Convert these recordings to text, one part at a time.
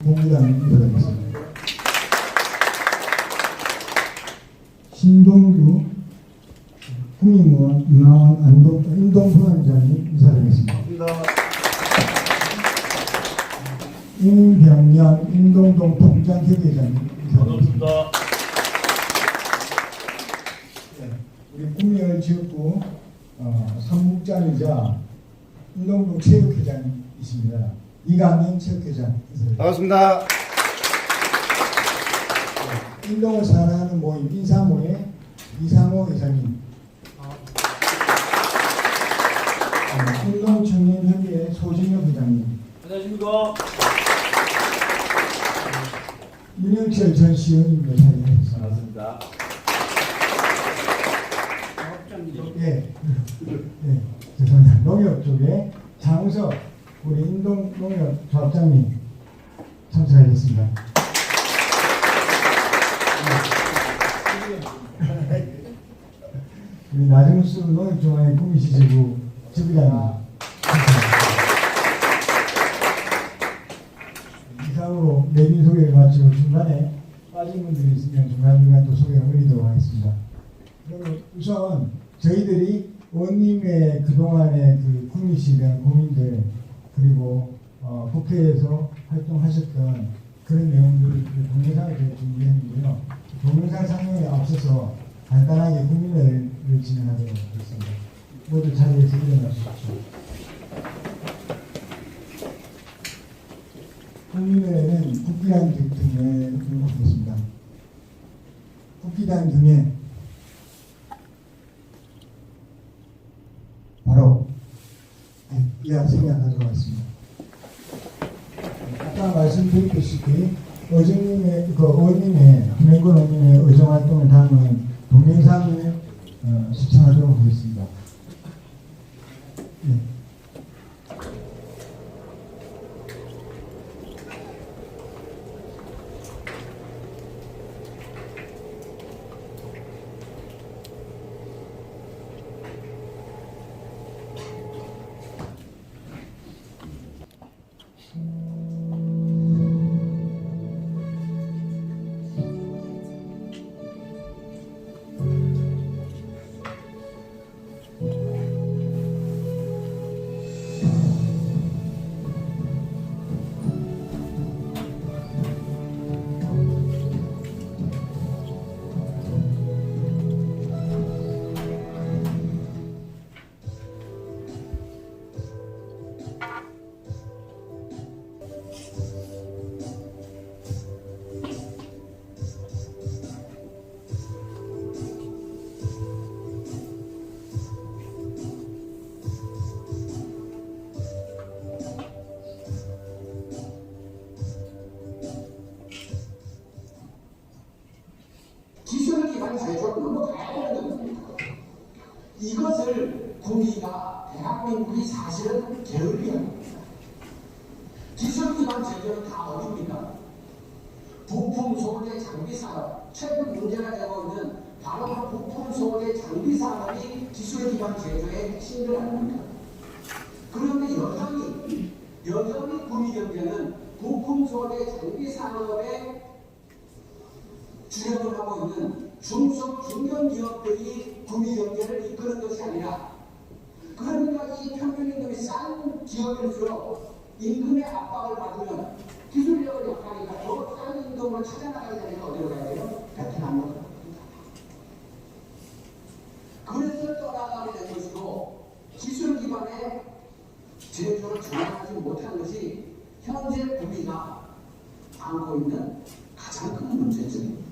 공부단을 인사드리겠습니다. 신동규 국민의원 윤하원 인동부원장님 인사드리겠습니다. 임병년 인동동 통장협의회장님 인사드리겠습니다. 우리 국민의원 지역구 삼국장이자 인동동 체육회장이십니다. 이강인 체육회장 인사드립니다. 반갑습니다. 인동을 사랑하는 모임 인사모의 이상호 회장님, 인동청년협의회 소진혁 회장님, 안녕하십니까. 윤영철 전 시의원님도 자리하셨습니다. 반갑습니다. 예, 죄송합니다. 농협 쪽에 장우석 우리 인동 농협 조합장님 참석하셨습니다. 우리 나정수 농협중앙회 구미시지부 지부장님 이상으로 내빈 소개를 마치고 중간에 빠진 분들이 있으면 중간중간 또 소개를 올리도록 하겠습니다. 그러면 우선 저희들이 의원님의 그동안의 그 구미시에 대한 고민들 그리고 국회에서 활동하셨던 그런 내용들을 동영상을 저희 준비했는데요. 동영상 상영에 앞서서 간단하게 국민회를 진행하도록 하겠습니다. 모두 자리에서 일어나십시오. 국민회는 국기단 등에 등록하겠습니다. 국기단 등에 바로 이하 생략하도록 하겠습니다. 아까 말씀드렸다시피 의원님의 김행근 의원님의 의정활동을 담은 동영상을 시청하도록 하겠습니다. 네. 제조를 넘어가야 되는 겁니다. 이것을 구미가 대한민국이 사실은 게을리한 겁니다. 기술기반 제조는 다 어딥니까? 부품 소재 장비 산업, 최근 문제가 되고 있는 바로 그 부품 소재 장비 산업이 기술기반 제조의 핵심들 아닙니까? 그런데 여전히 구미 경제는 부품 소재 장비 산업에 주력을 하고 있는 중소 중견 기업들이 구미 경제를 이끄는 것이 아니라, 그러니까 이 평균임금이 싼 기업일수록 임금의 압박을 받으면 기술력을 약하니까 더 싼 임금으로 찾아나가야 되니까 어디로 가야 돼요? 베트남으로 갑니다. 그래서 떠나가게 된 것이고, 기술 기반의 제조를 전환하지 못한 것이 현재 구미가 안고 있는 가장 큰 문제점입니다.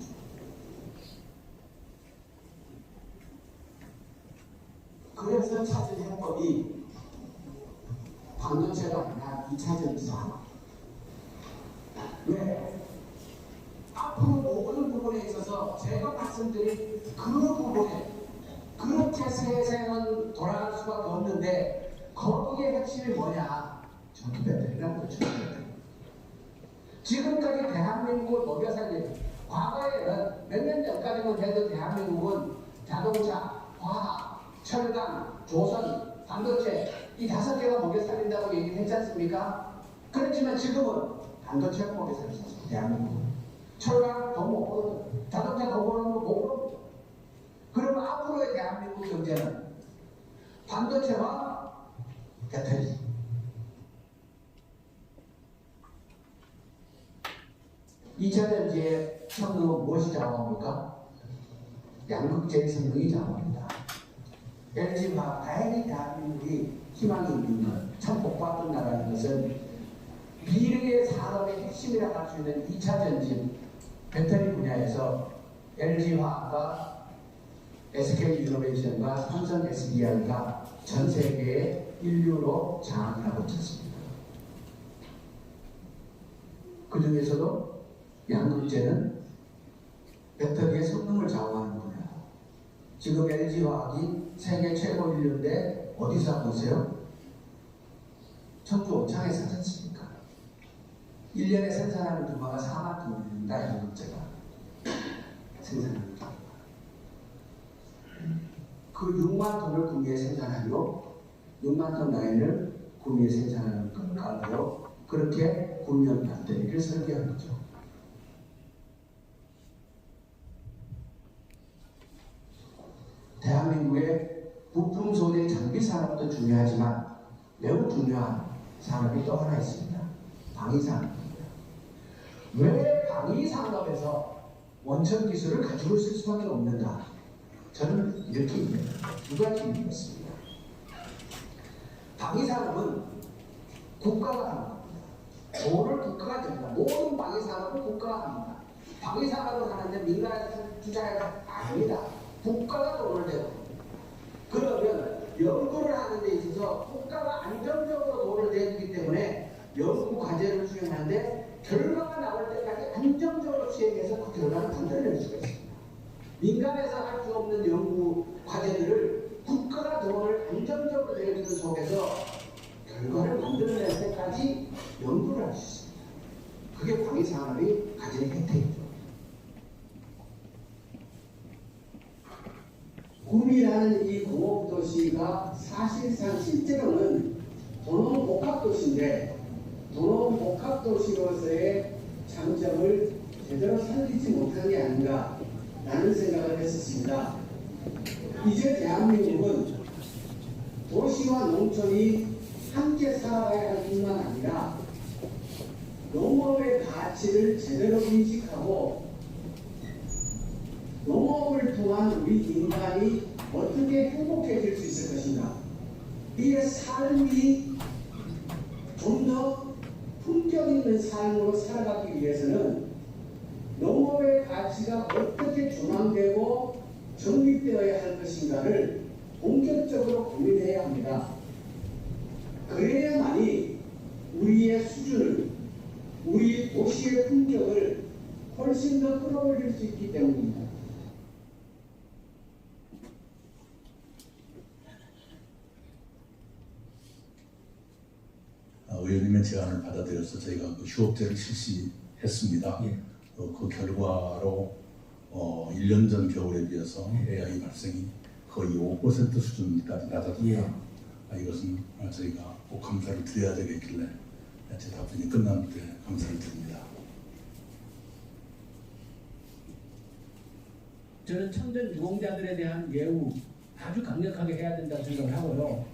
그래서 찾은 해법이 반도체가 아니라 2차 전지사. 왜? 앞으로 모든 부분에 있어서 제가 말씀드린 그 부분에 그렇게 세상은 돌아갈 수밖에 없는데, 거기에 핵심이 뭐냐? 전기 배터리라는 거죠. 지금까지 대한민국을 먹여 살린, 과거에는 몇 년 전까지만 해도 대한민국은 자동차, 화학, 철강, 조선, 반도체 이 5개가 먹여 살린다고 얘기를 했지 않습니까? 그렇지만 지금은 반도체가 거기 살 수 있어요. 대한민국. 철강 더 못 벌어요. 자동차 더 벌어면 못 벌어요. 그러면 앞으로의 대한민국 경제는 반도체와 배터리. (2000년지의) 성능은 무엇이 작업합니까? 양극재의 성능이 작업합니다. LG화학 다행히 대한민국이 희망이 있는 참 복받던 나라는 것은 미래의 산업의 핵심이라고 할 수 있는 2차 전지 배터리 분야에서 LG화학과 SK이노베이션과 삼성 SDI가 전 세계의 인류로 장악을 하고 있습니다. 그 중에서도 양극재는 배터리의 성능을 좌우하는 분야. 지금 LG화학이 세계 최고 인류인데 어디서 하고 있어요? 청주 오창에서 하지 않습니까? 1년에 생산하는 규모가 4만 톤입니다. 양극재가 생산하는 규모가. 그 6만 톤을 구미에 생산하기로 6만 톤 라인을 구미에 생산하는 것까지로 그렇게 구미형 배터리를 설계한 거죠. 대한민국의 부품 소재 장비 산업도 중요하지만 매우 중요한 산업이 또 하나 있습니다. 방위산업입니다. 왜 방위산업에서 원천 기술을 가지고 있을 수밖에 없는가? 저는 이렇게 이해합니다. 두 가지 이유가 있습니다. 방위산업은 국가가 하는 겁니다. 돈을 국가가 줍니다. 모든 방위산업은 국가가 합니다. 방위산업을 하는데 민간에서 투자해가 아닙니다. 국가가 돈을 내고 그러면 연구를 하는 데 있어서 국가가 안정적으로 돈을 내주기 때문에 연구 과제를 수행하는데 결과가 나올 때까지 안정적으로 수행해서 그 결과를 만들어낼 수가 있습니다. 민간에서 할 수 없는 연구 과제들을 국가가 돈을 안정적으로 내주는 속에서 결과를 만들어낼 때까지 연구를 할 수 있습니다. 그게 방위산업이 가진 혜택이죠. 구미라는 이 공업도시가 사실상 실제로는 도농복합도시인데 도농복합도시로서의 장점을 제대로 살리지 못한 게 아닌가 라는 생각을 했었습니다. 이제 대한민국은 도시와 농촌이 함께 살아가야 할 뿐만 아니라 농업의 가치를 제대로 인식하고 농업을 통한 우리 인간이 어떻게 행복해질 수 있을 것인가. 이의 삶이 좀 더 품격 있는 삶으로 살아가기 위해서는 농업의 가치가 어떻게 조망되고 정립되어야 할 것인가를 본격적으로 고민해야 합니다. 그래야만이 우리의 수준을, 우리 도시의 품격을 훨씬 더 끌어올릴 수 있기 때문입니다. 의원님의 제안을 받아들여서 저희가 그 휴업제를 실시했습니다. 예. 그 결과로 1년 전 겨울에 비해서 AI 발생이 거의 5% 수준까지 낮아졌다. 예. 이것은 저희가 꼭 감사를 드려야 되겠길래 제 답변이 끝난 때 감사를 드립니다. 저는 청전 유공자들에 대한 예우 아주 강력하게 해야 된다고 생각을 하고요.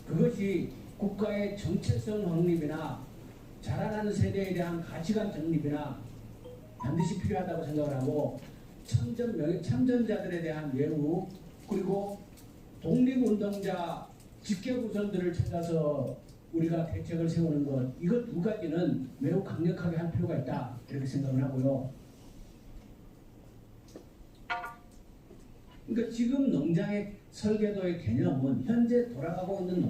그것이 국가의 정체성 확립이나 자라나는 세대에 대한 가치관 정립이나 반드시 필요하다고 생각을 하고 참전자들에 대한 예우 그리고 독립운동자 직계구선들을 찾아서 우리가 대책을 세우는 것 이것 두 가지는 매우 강력하게 할 필요가 있다 이렇게 생각을 하고요. 그러니까 지금 농장의 설계도의 개념은 현재 돌아가고 있는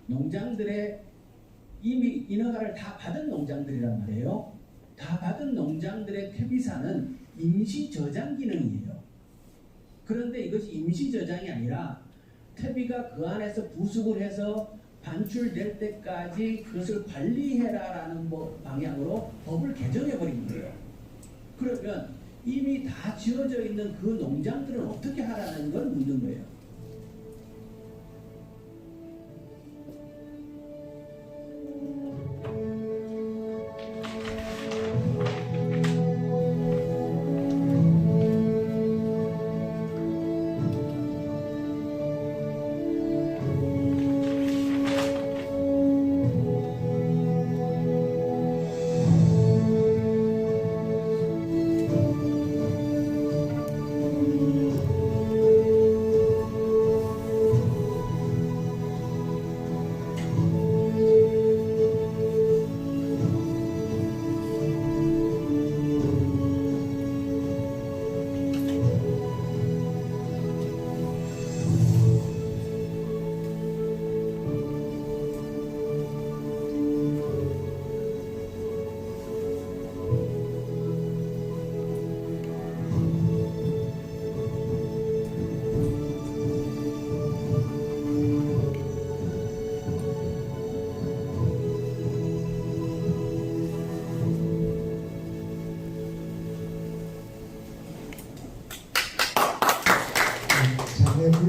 농장들의 이미 인허가를 다 받은 농장들이란 말이에요. 다 받은 농장들의 퇴비사는 임시 저장 기능이에요. 그런데 이것이 임시 저장이 아니라 퇴비가 그 안에서 부숙을 해서 반출될 때까지 그것을 관리해라라는 방향으로 법을 개정해버린 거예요. 그러면 이미 다 지어져 있는 그 농장들은 어떻게 하라는 걸 묻는 거예요.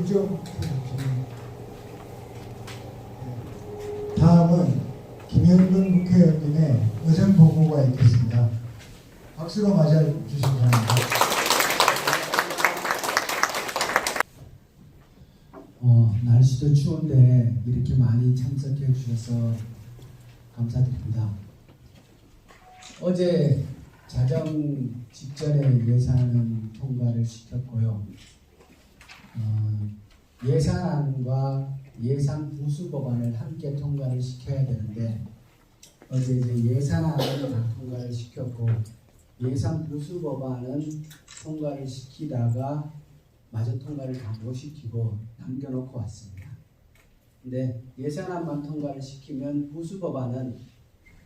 그죠? 다음은 김현근 국회의원님의 의전 보고가 있겠습니다. 박수로 맞아주시기 바랍니다. 날씨도 추운데 이렇게 많이 참석해 주셔서 감사드립니다. 어제 자정 직전에 예산은 통과를 시켰고요. 예산안과 예산 부수 법안을 함께 통과를 시켜야 되는데 어제 이제 예산안을 다 통과를 시켰고 예산 부수 법안은 통과를 시키다가 마저 통과를 다 못 시키고 남겨놓고 왔습니다. 근데 예산안만 통과를 시키면 부수 법안은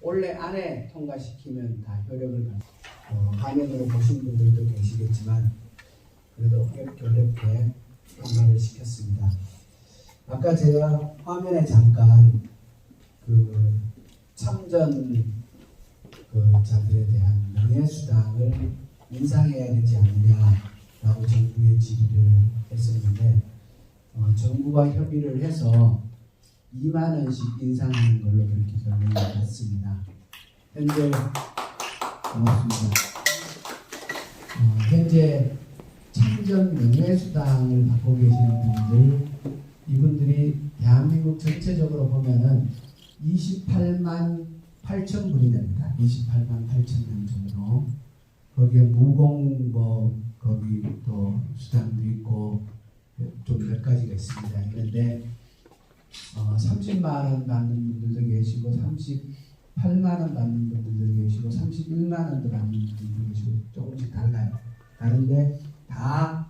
올해 안에 통과시키면 다 효력을 받고 화면으로 보신 분들도 계시겠지만 그래도 어렵게 통과를 시켰습니다. 아까 제가 화면에 잠깐 그 참전 자들에 대한 명예수당을 인상해야 되지 않느냐라고 정부에 질의를 했었는데 정부가 협의를 해서 2만 원씩 인상하는 걸로 그렇게 결론이 났습니다. 현재 고맙습니다. 현재 참전 명예수당을 받고 계시는 분들 이분들이 대한민국 전체적으로 보면은 28만 8천 분이 됩니다. 28만 8천 명 정도. 거기에 무공 거기 또 수당도 있고 좀 몇 가지가 있습니다. 그런데 30만 원 받는 분들도 계시고 38만 원 받는 분들도 계시고 31만 원도 받는 분들도 계시고 조금씩 달라요. 다른데 다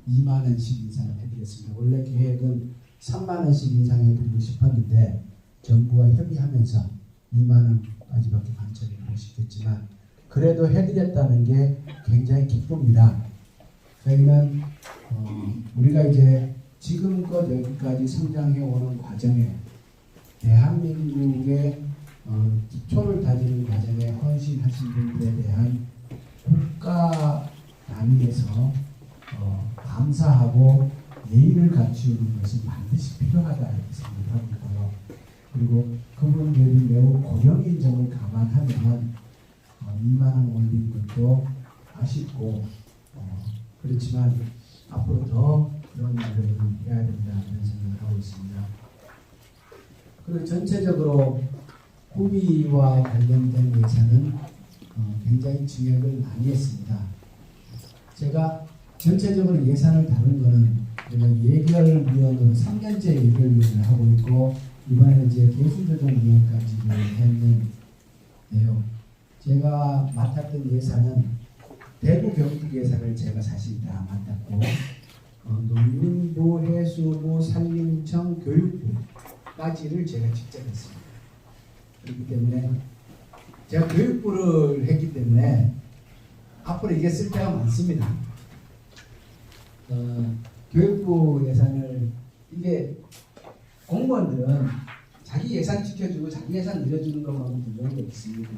2만 원씩 인상을 해드렸습니다. 원래 계획은 3만 원씩 인상해드리고 싶었는데 정부와 협의하면서 2만 원까지밖에 관철을 못 시켰지만 그래도 해드렸다는 게 굉장히 기쁩니다. 저희는 우리가 이제 지금껏 여기까지 성장해 오는 과정에 대한민국의 기초를 다지는 과정에 헌신하신 분들에 대한 국가 단위에서 감사하고 예의를 갖추는 것이 반드시 필요하다 이렇게 생각하고 있고요. 그리고 그분들이 매우 고령인 점을 감안하면 2만 원 올린 것도 아쉽고 그렇지만 앞으로 더 그런 노력을 해야 된다 이런 생각을 하고 있습니다. 그리고 전체적으로 구비와 관련된 예산은 굉장히 증액을 많이 했습니다. 제가 전체적으로 예산을 다룬 거는 예결위원으로 3년째 예결위원을 하고 있고 이번에 이제 계수조정위원까지를 했는데요. 제가 맡았던 예산은 대구 경북 예산을 제가 사실 다 맡았고 농림부, 해수부, 산림청, 교육부까지를 제가 직접 했습니다. 그렇기 때문에 제가 교육부를 했기 때문에 앞으로 이게 쓸 때가 많습니다. 교육부 예산을 이게 공무원들은 자기 예산 지켜주고 자기 예산 늘려주는 것만 부족한 게 있습니다.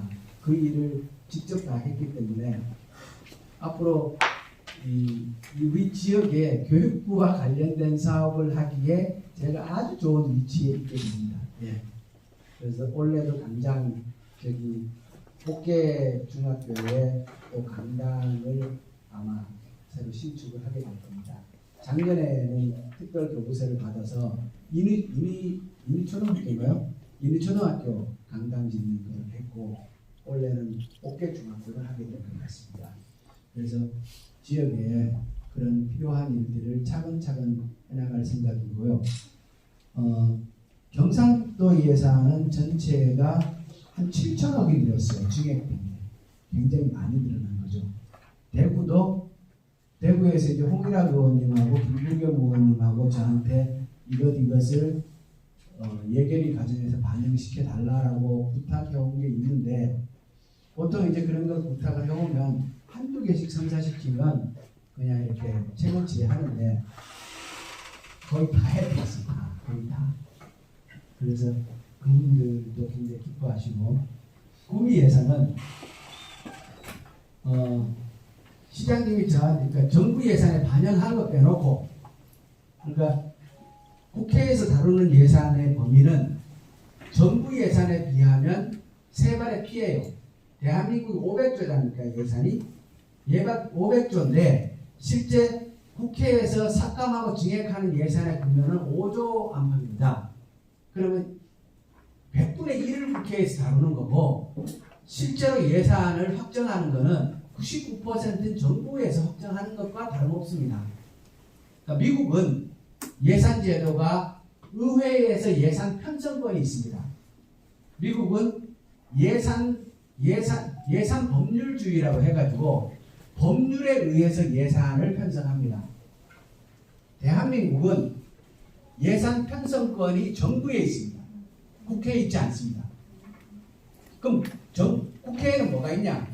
그 일을 직접 다 했기 때문에 앞으로 우리 지역에 교육부와 관련된 사업을 하기에 제가 아주 좋은 위치에 있게 됩니다. 예. 그래서 올해도 당장 복계 중학교에 또 강당을 아마 새로 신축을 하게 될 겁니다. 작년에는 특별 교부세를 받아서 인위초등학교인가요? 인위초등학교 강당 짓는 걸 했고 올해는 복계 중학교를 하게 될 것 같습니다. 그래서 지역에 그런 필요한 일들을 차근차근 해나갈 생각이고요. 경상도 예산은 전체가 한 7천억이 늘었어요. 증액 때문에 굉장히 많이 늘어난 거죠. 대구에서 이제 홍일학 의원님하고 김부겸 의원님하고 저한테 이것을 예결위 과정에서 반영시켜 달라라고 부탁해 온 게 있는데 보통 이제 그런 걸 부탁을 해오면 한두 개씩 성사시키면 그냥 이렇게 체면치에 하는데 거의 다 해드렸습니다. 거의 다. 그래서 그분들도 굉장히 기뻐하시고 구미 예산은 시장님이 그러니까 정부 예산에 반영한 거 빼놓고 그러니까 국회에서 다루는 예산의 범위는 정부 예산에 비하면 3배에 피해요. 대한민국이 500조라니까 예산이 얘가 500조인데 실제 국회에서 삭감하고 증액하는 예산의 규모는 5조 안팎입니다. 그러면 100분의 1을 국회에서 다루는 거고 실제로 예산을 확정하는 것은 99%는 정부에서 확정하는 것과 다름없습니다. 그러니까 미국은 예산 제도가 의회에서 예산 편성권이 있습니다. 미국은 예산 법률주의라고 해가지고 법률에 의해서 예산을 편성합니다. 대한민국은 예산 편성권이 정부에 있습니다. 국회에 있지 않습니다. 그럼 국회에는 뭐가 있냐?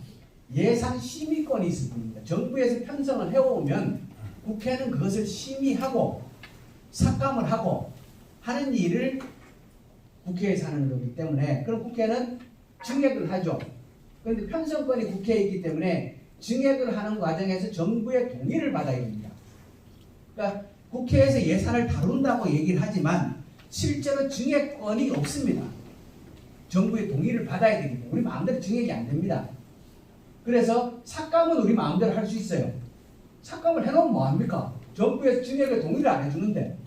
예산 심의권이 있을 겁니다. 정부에서 편성을 해오면 국회는 그것을 심의하고 삭감을 하고 하는 일을 국회에서 하는 거기 때문에 그럼 국회는 증액을 하죠. 그런데 편성권이 국회에 있기 때문에 증액을 하는 과정에서 정부의 동의를 받아야 됩니다. 그러니까 국회에서 예산을 다룬다고 얘기를 하지만 실제로 증액권이 없습니다. 정부의 동의를 받아야 되기 때문에 우리 마음대로 증액이 안 됩니다. 그래서 삭감은 우리 마음대로 할 수 있어요. 삭감을 해놓으면 뭐합니까? 정부에서 증액의 동의를 안 해주는데.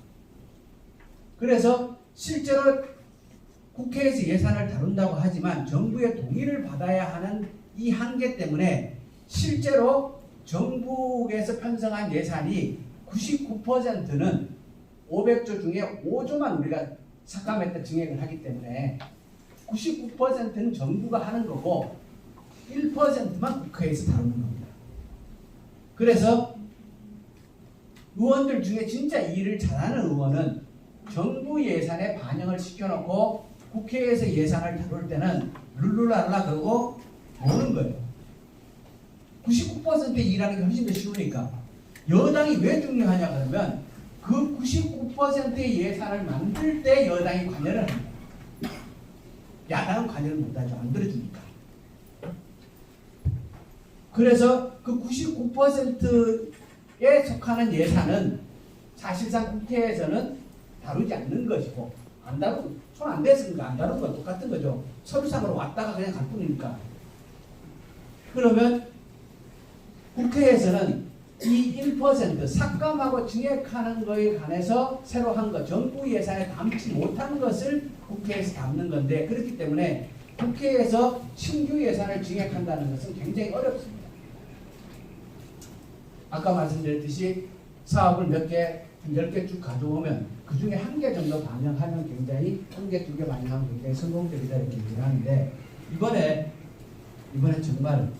그래서 실제로 국회에서 예산을 다룬다고 하지만 정부의 동의를 받아야 하는 이 한계 때문에 실제로 정부에서 편성한 예산이 99%는 500조 중에 5조만 우리가 삭감했다 증액을 하기 때문에 99%는 정부가 하는 거고 1%만 국회에서 다루는 겁니다. 그래서 의원들 중에 진짜 일을 잘하는 의원은 정부 예산에 반영을 시켜놓고 국회에서 예산을 다룰 때는 룰루랄라 그러고 노는 거예요. 99%의 일하는 게 훨씬 더 쉬우니까. 여당이 왜 중요하냐 그러면 그 99%의 예산을 만들 때 여당이 관여를 합니다. 야당은 관여를 못하죠. 안 들어주니까. 그래서 그 99%에 속하는 예산은 사실상 국회에서는 다루지 않는 것이고 안 다루고 손 안 댔으니까 안 다루는 건 똑같은 거죠. 서류상으로 왔다가 그냥 갈 뿐이니까. 그러면 국회에서는 이 1% 삭감하고 증액하는 거에 관해서 새로 한 것, 정부 예산에 담지 못한 것을 국회에서 담는 건데 그렇기 때문에 국회에서 신규 예산을 증액한다는 것은 굉장히 어렵습니다. 아까 말씀드렸듯이 사업을 몇 개, 10개 쭉 가져오면 그 중에 1개 정도 반영하면 굉장히 1개, 2개 반영하면 굉장히 성공적이다 이렇게 얘기를 하는데 이번에 정말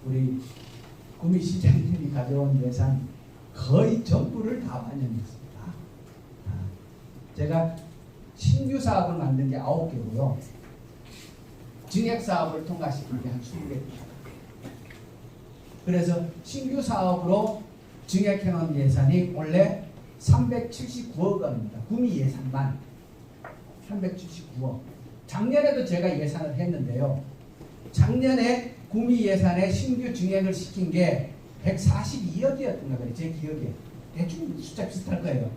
우리 구미 시장님이 가져온 예산 거의 전부를 다 반영했습니다. 제가 신규 사업을 만든 게 9개고요. 증액 사업을 통과시킨 게 한 20개. 그래서 신규 사업으로 증액해놓은 예산이 원래 379억 원입니다. 구미 예산만 379억. 작년에도 제가 예산을 했는데요. 작년에 구미 예산에 신규 증액을 시킨 게 142억이었던가 그래요. 제 기억에. 대충 숫자 비슷할 거예요.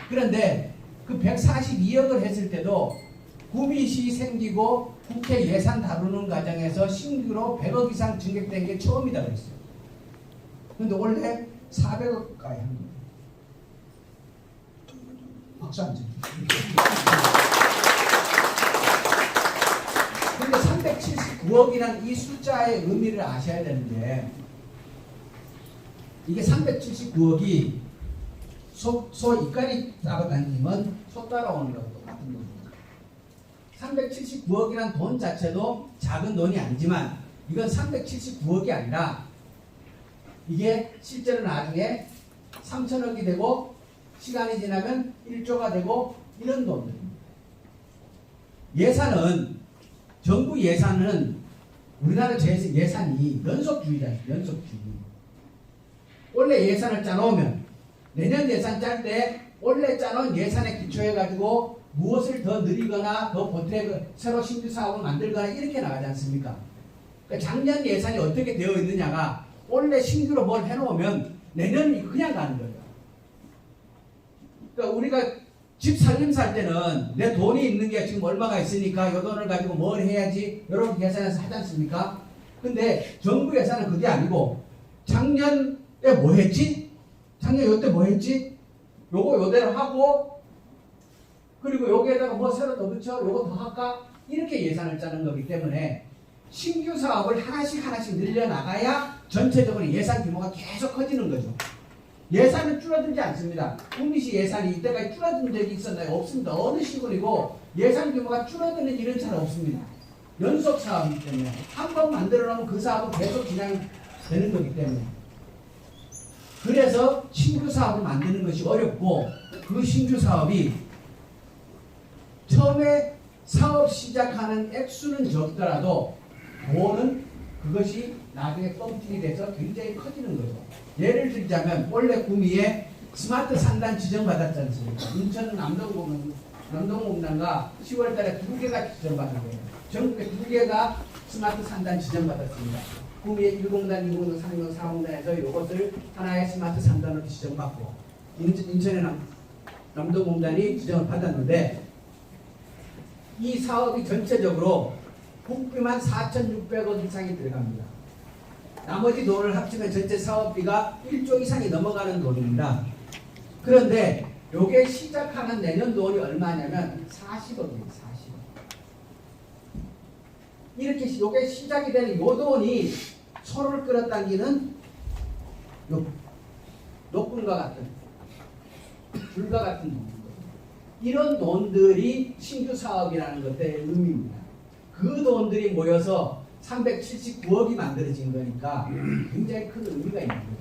그런데 그 142억을 했을 때도 구미시 생기고 국회 예산 다루는 과정에서 신규로 100억 이상 증액된 게 처음이다 그랬어요. 그런데 원래 400억 가까이 한 거예요. 박수 안 쳐요. 근데 379억이란 이 숫자의 의미를 아셔야 되는데 이게 379억이 소 이까리 따라다니면 소 따라오는 거하고 똑같은 겁니다. 379억이란 돈 자체도 작은 돈이 아니지만 이건 379억이 아니라 이게 실제로 나중에 3천억이 되고 시간이 지나면 1조가 되고 이런 돈들입니다. 예산은 정부 예산은 우리나라 예산이 연속주의다. 연속주의. 원래 예산을 짜놓으면 내년 예산 짤 때 원래 짜놓은 예산에 기초해가지고 무엇을 더 늘리거나 더 보태고 새로 신규 사업을 만들거나 이렇게 나가지 않습니까? 그러니까 작년 예산이 어떻게 되어 있느냐가 원래 신규로 뭘 해놓으면 내년이 그냥 가는 거예요. 그러니까 우리가 집 살림 살 때는 내 돈이 있는 게 지금 얼마가 있으니까 이 돈을 가지고 뭘 해야지 이렇게 계산해서 하지 않습니까? 근데 정부 예산은 그게 아니고 작년에 뭐 했지? 작년 요때 뭐 했지? 요거 요대로 하고 그리고 여기에다가 뭐 새로 더 붙여 요거 더 할까? 이렇게 예산을 짜는 거기 때문에 신규 사업을 하나씩 늘려나가야 전체적으로 예산 규모가 계속 커지는 거죠. 예산은 줄어들지 않습니다. 구미시 예산이 이때까지 줄어든 적이 있었나요? 없습니다. 어느 시골이고 예산 규모가 줄어드는 일은 잘 없습니다. 연속 사업이기 때문에 한 번 만들어 놓으면 그 사업은 계속 진행되는 거기 때문에 그래서 신규 사업을 만드는 것이 어렵고 그 신규 사업이 처음에 사업 시작하는 액수는 적더라도 돈은 그것이 나중에 뻥튀기 돼서 굉장히 커지는 거죠. 예를 들자면 원래 구미에 스마트 산단 지정받았지 않습니까? 인천 남동공단과 10월달에 2개가 지정받은 거예요. 전국에 2개가 스마트 산단 지정받았습니다. 구미의 1공단, 2공단, 3공단, 4공단에서 이것을 하나의 스마트 산단으로 지정받고 인천의 남동공단이 지정을 받았는데 이 사업이 전체적으로 국비만 4,600억 이상이 들어갑니다. 나머지 돈을 합치면 전체 사업비가 1조 이상이 넘어가는 돈입니다. 그런데 요게 시작하는 내년 돈이 얼마냐면 40억이에요. 40억. 이렇게 요게 시작이 되는 요 돈이 소를 끌어당기는 노끈과 같은 불과 같은 돈입니다. 이런 돈들이 신규 사업이라는 것의 의미입니다. 그 돈들이 모여서 379억이 만들어진 거니까 굉장히 큰 의미가 있는 거죠.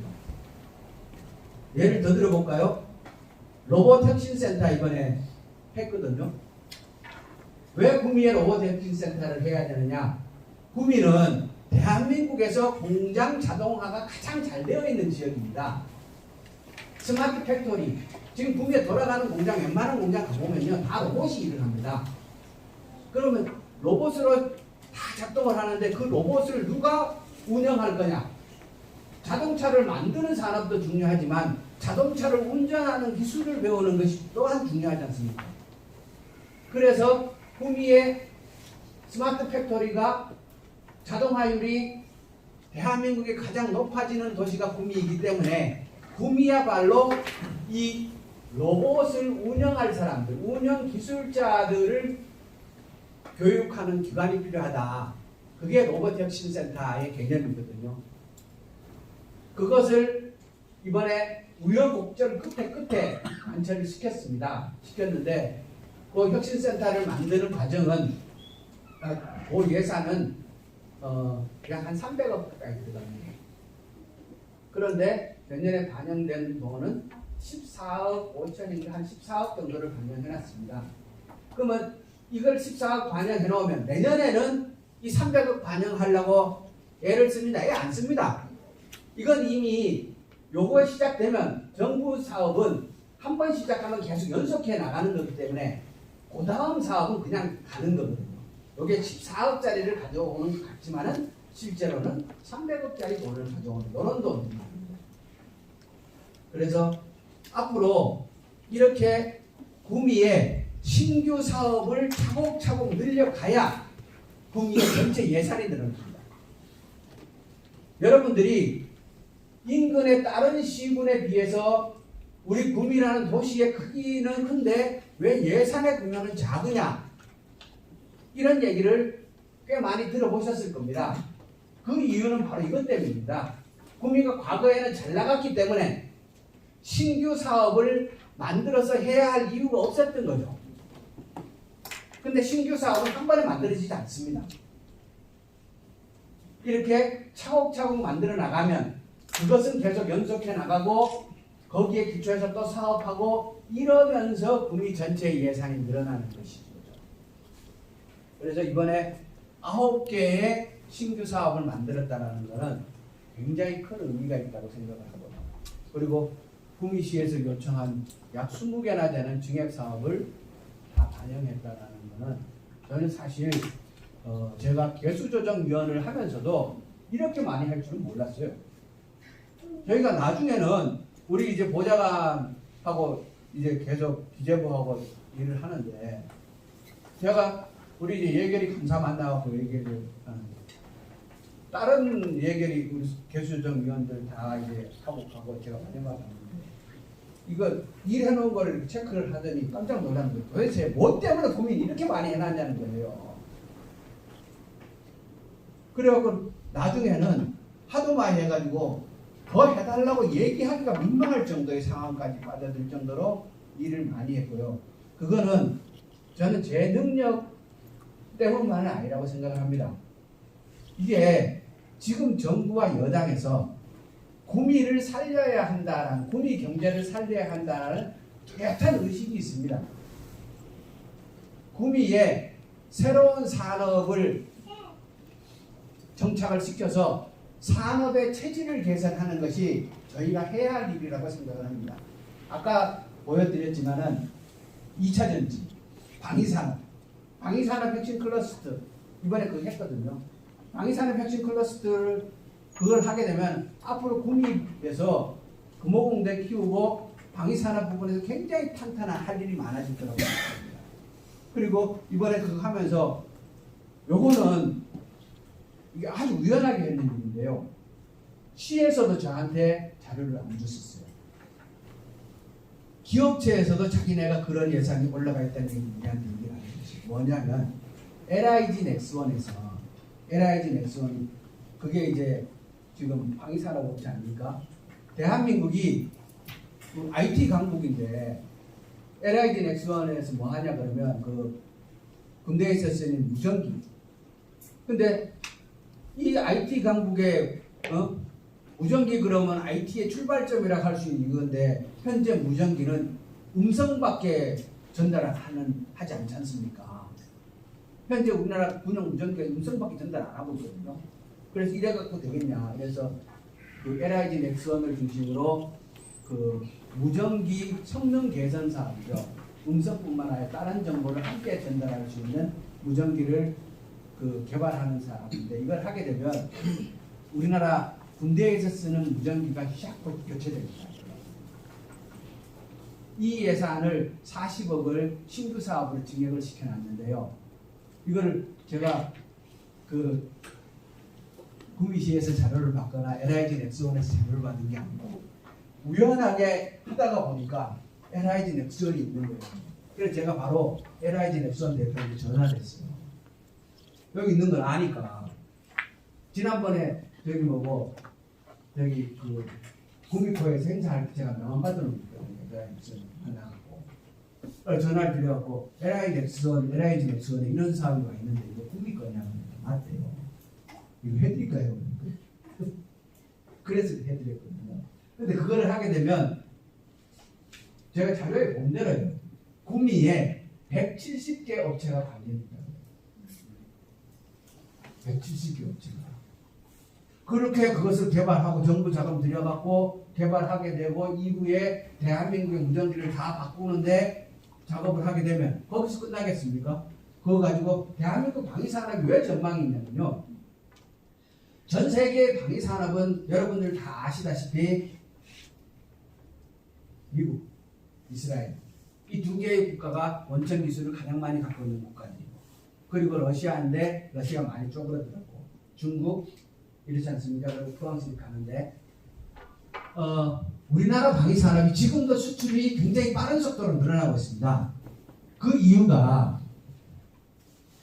예를 더 들어볼까요? 로봇 혁신센터 이번에 했거든요. 왜 구미에 로봇 혁신센터를 해야 되느냐? 구미는 대한민국에서 공장 자동화가 가장 잘 되어 있는 지역입니다. 스마트 팩토리, 지금 구미에 돌아가는 공장, 웬만한 공장 가보면요 다 로봇이 일을 합니다. 그러면 로봇으로 다 작동을 하는데 그 로봇을 누가 운영할 거냐? 자동차를 만드는 산업도 중요하지만 자동차를 운전하는 기술을 배우는 것이 또한 중요하지 않습니까? 그래서 구미의 스마트 팩토리가 자동화율이 대한민국에 가장 높아지는 도시가 구미이기 때문에 구미야말로 이 로봇을 운영할 사람들, 운영 기술자들을 교육하는 기관이 필요하다. 그게 로봇 혁신센터의 개념이거든요. 그것을 이번에 우여곡절 끝에 관철을 시켰는데 그 혁신센터를 만드는 과정은 그 예산은 그냥 한 300억 가까이 들어갑니다. 그런데 작년에 반영된 돈은 14억 5천인가 한 14억 정도를 반영해놨습니다. 그러면 이걸 14억 반영해 놓으면 내년에는 이 300억 반영하려고 애를 씁니다. 애 안 씁니다. 이건 이미 요거 시작되면 정부 사업은 한 번 시작하면 계속 연속해 나가는 거기 때문에 그 다음 사업은 그냥 가는 거거든요. 요게 14억짜리를 가져오는 것 같지만은 실제로는 300억짜리 돈을 가져오는 이런 돈입니다. 그래서 앞으로 이렇게 구미에 신규 사업을 차곡차곡 늘려가야 구미의 전체 예산이 늘어납니다. 여러분들이 인근의 다른 시군에 비해서 우리 구미라는 도시의 크기는 큰데 왜 예산의 규모는 작으냐? 이런 얘기를 꽤 많이 들어보셨을 겁니다. 그 이유는 바로 이것 때문입니다. 구미가 과거에는 잘 나갔기 때문에 신규 사업을 만들어서 해야 할 이유가 없었던 거죠. 근데 신규 사업은 한 번에 만들어지지 않습니다. 이렇게 차곡차곡 만들어 나가면 그것은 계속 연속해 나가고 거기에 기초해서 또 사업하고 이러면서 구미 전체의 예산이 늘어나는 것이죠. 그래서 이번에 9개의 신규 사업을 만들었다는 것은 굉장히 큰 의미가 있다고 생각을 하고요. 그리고 구미시에서 요청한 약 20개나 되는 증액 사업을 다 반영했다는 것은 저는 사실 제가 개수조정위원을 하면서도 이렇게 많이 할 줄은 몰랐어요. 저희가 나중에는 우리 이제 보좌관하고 이제 계속 기재부하고 일을 하는데 제가 우리 이제 예결위 감사 만나고 얘기를 하는데 다른 예결위 우리 개수정 위원들 다 이제 하고 가고 제가 마지막에 하는데 이거 일해놓은 거를 이렇게 체크를 하더니 깜짝 놀라는 거예요. 도대체 뭐 때문에 고민 이렇게 많이 해놨냐는 거예요. 그래갖고 나중에는 하도 많이 해가지고 더 해달라고 얘기하기가 민망할 정도의 상황까지 빠져들 정도로 일을 많이 했고요. 그거는 저는 제 능력 때문만은 아니라고 생각을 합니다. 이게 지금 정부와 여당에서 구미를 살려야 한다는, 구미 경제를 살려야 한다는 뚜렷한 의식이 있습니다. 구미에 새로운 산업을 정착을 시켜서 산업의 체질을 개선하는 것이 저희가 해야 할 일이라고 생각을 합니다. 아까 보여드렸지만은 2차 전지, 방위산업 혁신 클러스터 이번에 그거 했거든요. 방위산업 혁신 클러스터를 그걸 하게 되면 앞으로 구미에서 금호공대 키우고 방위산업 부분에서 굉장히 탄탄한 할 일이 많아질 거라고 생각합니다. 그리고 이번에 그거 하면서 요거는 이게 아주 우연하게 했는 일인데요. 시에서도 저한테 자료를 안 줬었어요. 기업체에서도 자기네가 그런 예산이 올라가 있다는 게 우리한테 얘기를 하는 것이 뭐냐면 LIG 넥스원에서 LIG 넥스원이 그게 이제 지금 방위산업업체 아닙니까? 대한민국이 IT 강국인데 LIG 넥스원에서 뭐 하냐 그러면 그 군대에서 쓰는 무전기. 근데 이 IT 강국의 무전기 그러면 IT의 출발점이라 할 수 있는 이건데 현재 무전기는 음성밖에 하지 않지 않습니까? 현재 우리나라 군용 무전기가 음성밖에 전달 안 하고 있거든요. 그래서 이래 갖고 되겠냐? 그래서 그 LIG 넥스원을 중심으로 그 무전기 성능 개선 사업이죠. 음성뿐만 아니라 다른 정보를 함께 전달할 수 있는 무전기를 그 개발하는 사업인데 이걸 하게 되면 우리나라 군대에서 쓰는 무전기가 샥 교체됩니다. 이 예산을 40억을 신규 사업으로 증액을 시켜놨는데요. 이걸 제가 그 구미시에서 자료를 받거나 LIG 넥스원에서 자료를 받은 게 아니고 우연하게 하다가 보니까 LIG 넥스원이 있는 거예요. 그래서 제가 바로 LIG 넥스원 대표에게 전화를 했어요. 여기 있는 걸 아니까. 지난번에 저기 뭐고 저기 그 구미코에서 행사할 때 제가 명함 받은 넥스원 만나갖고 전화를 드려갖고 LIG 넥스원에 이런 사업이 와 있는데 이거 구미 거냐고 맞대요. 이거 해드릴까요? 그래서 해드렸거든요. 근데 그거를 하게 되면 제가 자료에 본대로요. 구미에 170개 업체가 관련있다. 170개 업체가. 그렇게 그것을 개발하고 정부 자금 들여갖고 개발하게 되고 이후에 대한민국의 무전기를 다 바꾸는데 작업을 하게 되면 거기서 끝나겠습니까? 그거 가지고 대한민국 방위산업이 왜 전망이 있냐면요. 전 세계의 방위산업은 여러분들 다 아시다시피 미국, 이스라엘 이 두 개의 국가가 원천 기술을 가장 많이 갖고 있는 국가입니다. 그리고 러시아인데 러시아가 많이 쪼그라들었고 중국 이렇지 않습니까? 그리고 프랑스를 가는데 우리나라 방위산업이 지금도 수출이 굉장히 빠른 속도로 늘어나고 있습니다. 그 이유가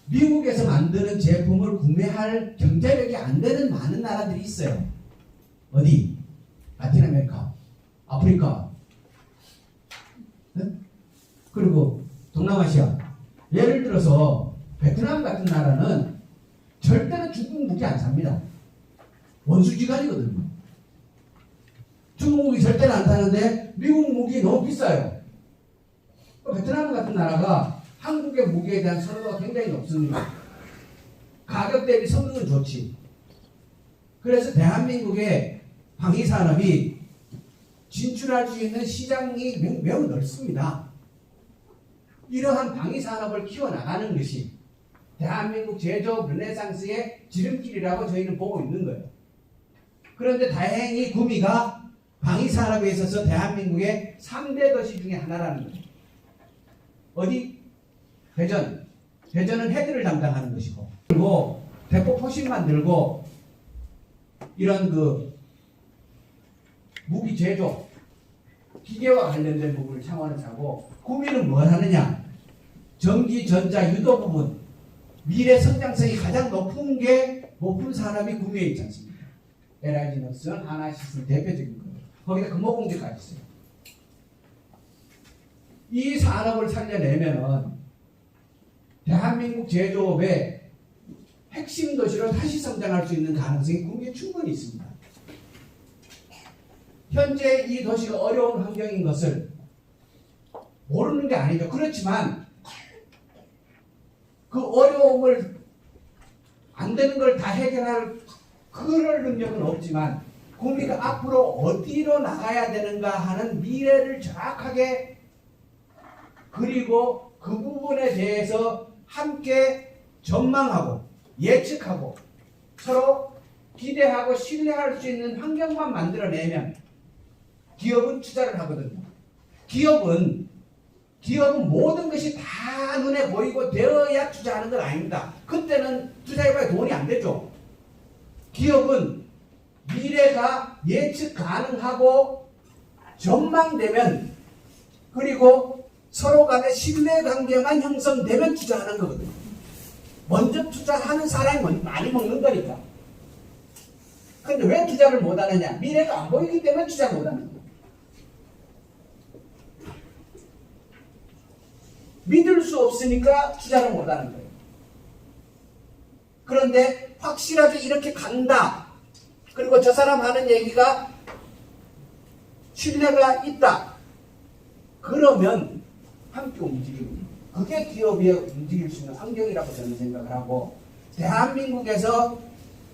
미국에서 만드는 제품을 구매할 경제력이 안 되는 많은 나라들이 있어요. 어디? 라틴 아메리카, 아프리카, 네? 그리고 동남아시아. 예를 들어서 베트남 같은 나라는 절대로 중국 무기 안 삽니다. 원수지간이거든요. 중국 무기 절대로 안 사는데 미국 무기 너무 비싸요. 베트남 같은 나라가 한국의 무기에 대한 선호도가 굉장히 높습니다. 가격 대비 성능은 좋지. 그래서 대한민국의 방위산업이 진출할 수 있는 시장이 매우 넓습니다. 이러한 방위산업을 키워나가는 것이 대한민국 제조업 르네상스의 지름길이라고 저희는 보고 있는 거예요. 그런데 다행히 구미가 방위 산업에 있어서 대한민국의 3대 도시 중에 하나라는 거예요. 어디? 대전. 대전은 헤드를 담당하는 것이고, 그리고 대포 포신 만들고 이런 그 무기 제조, 기계와 관련된 부분을 창원에서 하고, 구미는 뭘 하느냐? 전기, 전자, 유도 부분, 미래 성장성이 가장 높은 산업이 구미에 있지 않습니까? LIG 넥슨, 하나시스템 대표적인 거예요. 거기다 금호공제까지 있어요. 이 산업을 살려내면은 대한민국 제조업의 핵심 도시로 다시 성장할 수 있는 가능성이 구미에 충분히 있습니다. 현재 이 도시가 어려운 환경인 것을 모르는 게 아니죠. 그렇지만 그 어려움을 안 되는 걸 다 해결할 그럴 능력은 없지만 구미가 앞으로 어디로 나가야 되는가 하는 미래를 정확하게 그리고 그 부분에 대해서 함께 전망하고 예측하고 서로 기대하고 신뢰할 수 있는 환경만 만들어내면 기업은 투자를 하거든요. 기업은 모든 것이 다 눈에 보이고 되어야 투자하는 건 아닙니다. 그때는 투자해봐야 돈이 안 되죠. 기업은 미래가 예측 가능하고 전망되면 그리고 서로 간의 신뢰관계만 형성되면 투자하는 거거든요. 먼저 투자하는 사람이 많이 먹는 거니까. 그런데 왜 투자를 못하느냐? 미래가 안 보이기 때문에 투자 못하는 거예요. 믿을 수 없으니까 투자를 못하는 거예요. 그런데 확실하게 이렇게 간다. 그리고 저 사람 하는 얘기가 신뢰가 있다. 그러면 함께 움직이는 그게 기업이 움직일 수 있는 환경이라고 저는 생각을 하고, 대한민국에서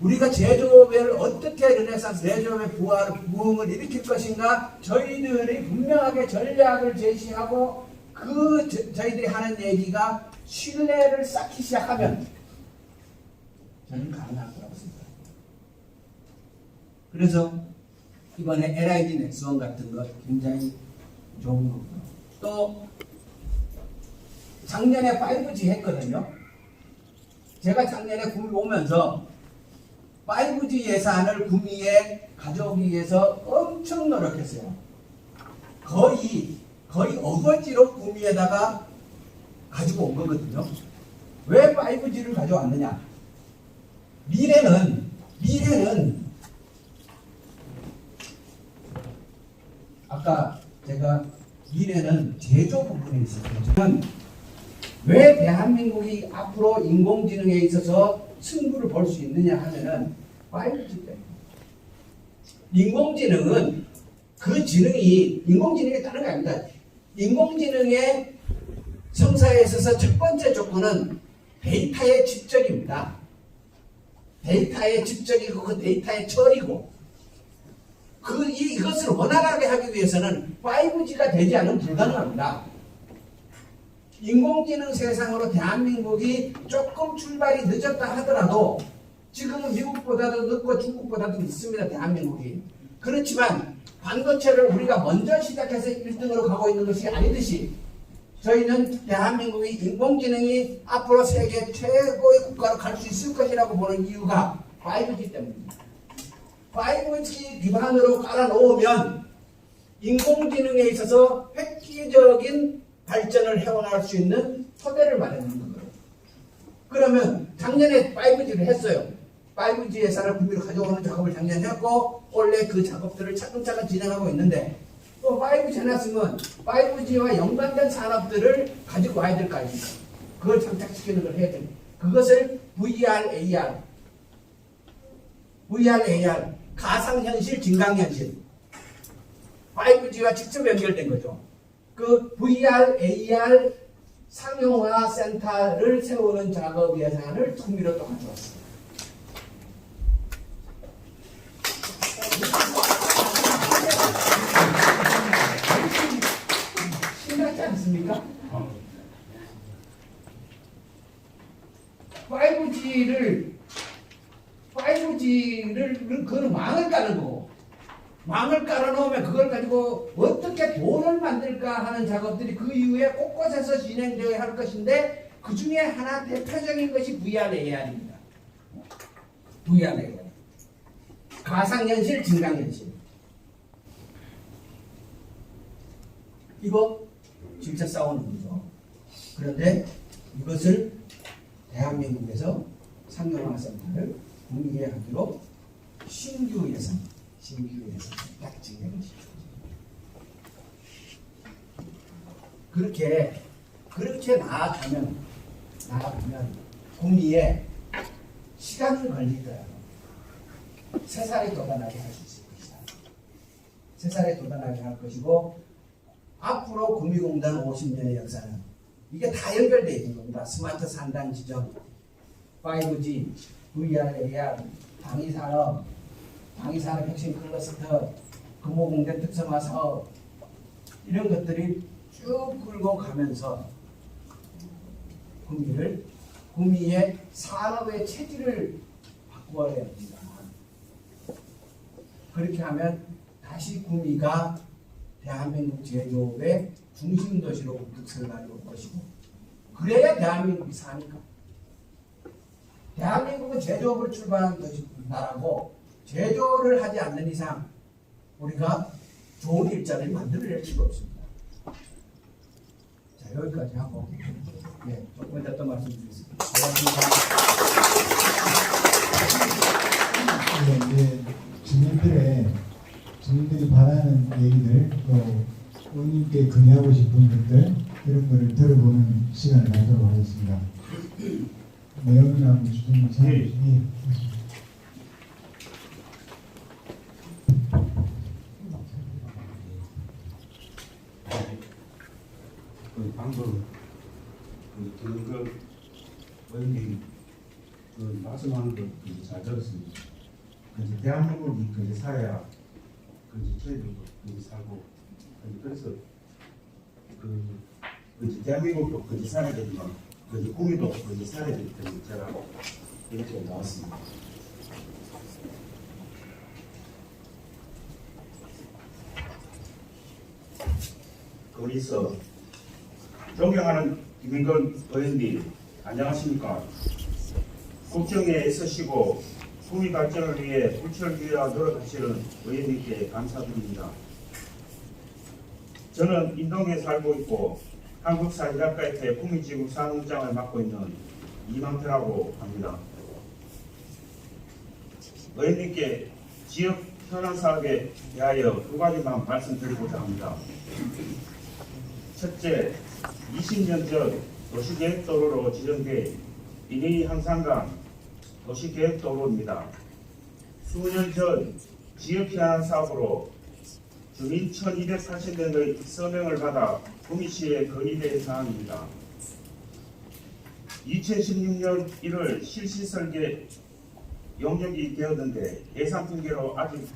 우리가 제조업을 어떻게 르네상스 제조업의 부흥을 일으킬 것인가, 저희들이 분명하게 전략을 제시하고 저희들이 하는 얘기가 신뢰를 쌓기 시작하면 저는 가능할 거라고 생각합니다. 그래서 이번에 LIG 넥스원 같은 것 굉장히 좋은 거고요. 또 작년에 5G 했거든요. 제가 작년에 구미 오면서 5G 예산을 구미에 가져오기 위해서 엄청 노력했어요. 거의 어거지로 구미에다가 가지고 온 거거든요. 왜 5G를 가져왔느냐? 미래는 아까 제가 미래는 제조 부분에 있었거든요. 왜 대한민국이 앞으로 인공지능에 있어서 승부를 볼 수 있느냐 하면은 5G 때문에. 인공지능은 그 지능이 인공지능에 따른 게 아닙니다. 인공지능의 성사에 있어서 첫 번째 조건은 데이터의 집적입니다. 데이터의 집적이고 그 데이터의 처리고 이것을 원활하게 하기 위해서는 5G가 되지 않으면 불가능합니다. 인공지능 세상으로 대한민국이 조금 출발이 늦었다 하더라도 지금은 미국보다도 늦고 중국보다도 늦습니다. 대한민국이. 그렇지만 반도체를 우리가 먼저 시작해서 1등으로 가고 있는 것이 아니듯이 저희는 대한민국이 인공지능이 앞으로 세계 최고의 국가로 갈 수 있을 것이라고 보는 이유가 5G 때문입니다. 5G 기반으로 깔아놓으면 인공지능에 있어서 획기적인 발전을 해나갈 수 있는 토대를 마련하는 거예요. 그러면 작년에 5G를 했어요. 5G 예산을 구미로 가져오는 작업을 작년에 했고 원래 그 작업들을 차근차근 진행하고 있는데 또 5G 해놨으면 5G와 연관된 산업들을 가지고 와야 될 거 아닙니까? 그걸 장착시키는 걸 해야 됩니다. 그것을 VR, AR, 가상현실, 증강현실 5G와 직접 연결된 거죠. 그 VR, AR 상용화 센터를 세우는 작업 예산을 구미로 또 가져왔습니다. 신나지 않습니까? 5G를 그거는 망을 까는 거고 망을 깔아놓으면 그걸 가지고 어떻게 돈을 만들까 하는 작업들이 그 이후에 곳곳에서 진행되어야 할 것인데 그 중에 하나 대표적인 것이 VR/AR입니다. VR/AR. 가상현실, 증강현실. 이거 진짜 싸우는 거죠. 그런데 이것을 대한민국에서 상용화센터를 공개하기로 신규 예산 딱 진행을 시켰습니다. 그렇게 나아가면 국리에 시간은 걸릴 거예요. 3살에 도달하게 할 수 있을 것이다. 3살에 도달하게 할 것이고 앞으로 구미공단 50년의 역사는 이게 다 연결되어 있는 겁니다. 스마트 산단 지정, 5G, VR/AR, 방위산업 혁신 클러스터, 금호공대 특성화 사업 이런 것들이 쭉 끌고 가면서 구미의 산업의 체질을 바꾸어야 합니다. 그렇게 하면 다시 구미가 대한민국 제조업의 중심 도시로 우뚝 서게 올 것이고 그래야 대한민국이 사니까. 대한민국은 제조업으로 출발한 나라고 제조를 하지 않는 이상 우리가 좋은 일자리를 만들어낼 수가 없습니다. 자, 여기까지 하고 조금 이따 또 말씀드리겠습니다. 이제 주민들이 바라는 얘기들 또 의원님께 건의하고 싶은 것들 이런 거를 들어보는 시간을 갖도록 하겠습니다. 내용이나 주민 참여진이 방금 들은 의원님 말씀하는 거 잘 들었습니다. 대한민국이 살아야 저희도 살고 그래서 대한민국도 살아야 되지만 구미도 살아야 되기 때문에 제가 이렇게 나왔습니다. 거기서 존경하는 김인건 의원님 안녕하십니까? 국정에 애쓰시고 구미 발전을 위해 불철주야 노력하시는 의원님께 감사드립니다. 저는 인동에 살고 있고 한국사회작가협회 구미지구 사무장을 맡고 있는 이망태라고 합니다. 의원님께 지역 현안 사업에 대하여 2가지만 말씀드리고자 합니다. 첫째, 20년 전 도시계획도로로 지정된 인의 항상강 도시계획도로입니다. 수년 전 지역현안 사업으로 주민 1280명의 서명을 받아 구미시에 건의된 사항입니다. 2016년 1월 실시 설계 용역이 되었는데 예산 핑계로 아직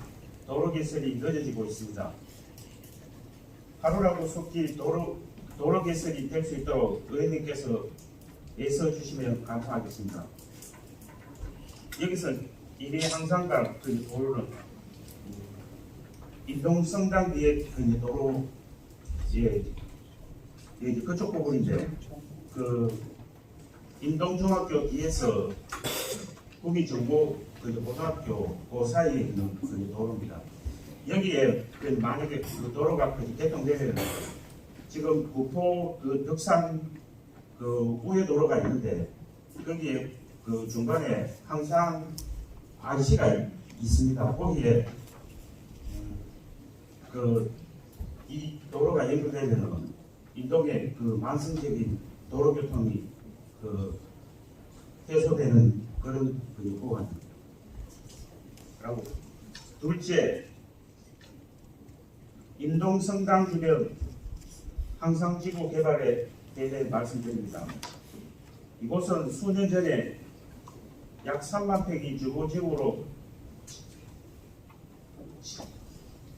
도로 개설이 늦어지고 있습니다. 하루라도 속히 도로 개설이 될 수 있도록 의원님께서 애써 주시면 감사하겠습니다. 여기서 이리 항상강 도로는 인동성당 뒤에 도로 그쪽 부분인데 인동중학교 뒤에서 구미정보 고등학교 그 사이에 있는 도로입니다. 여기에 만약에 도로가 개통되면 지금 구포 덕산 우회 도로가 있는데 거기에 중간에 항상 IC가 있습니다. 거기에 이 도로가 연결되면 인동의 만성적인 도로 교통이 해소되는 그런 보완이라고. 둘째, 인동성당 주변 항상지구 개발에 대해 말씀드립니다. 이곳은 수년 전에 약 3만 평이 주거지구로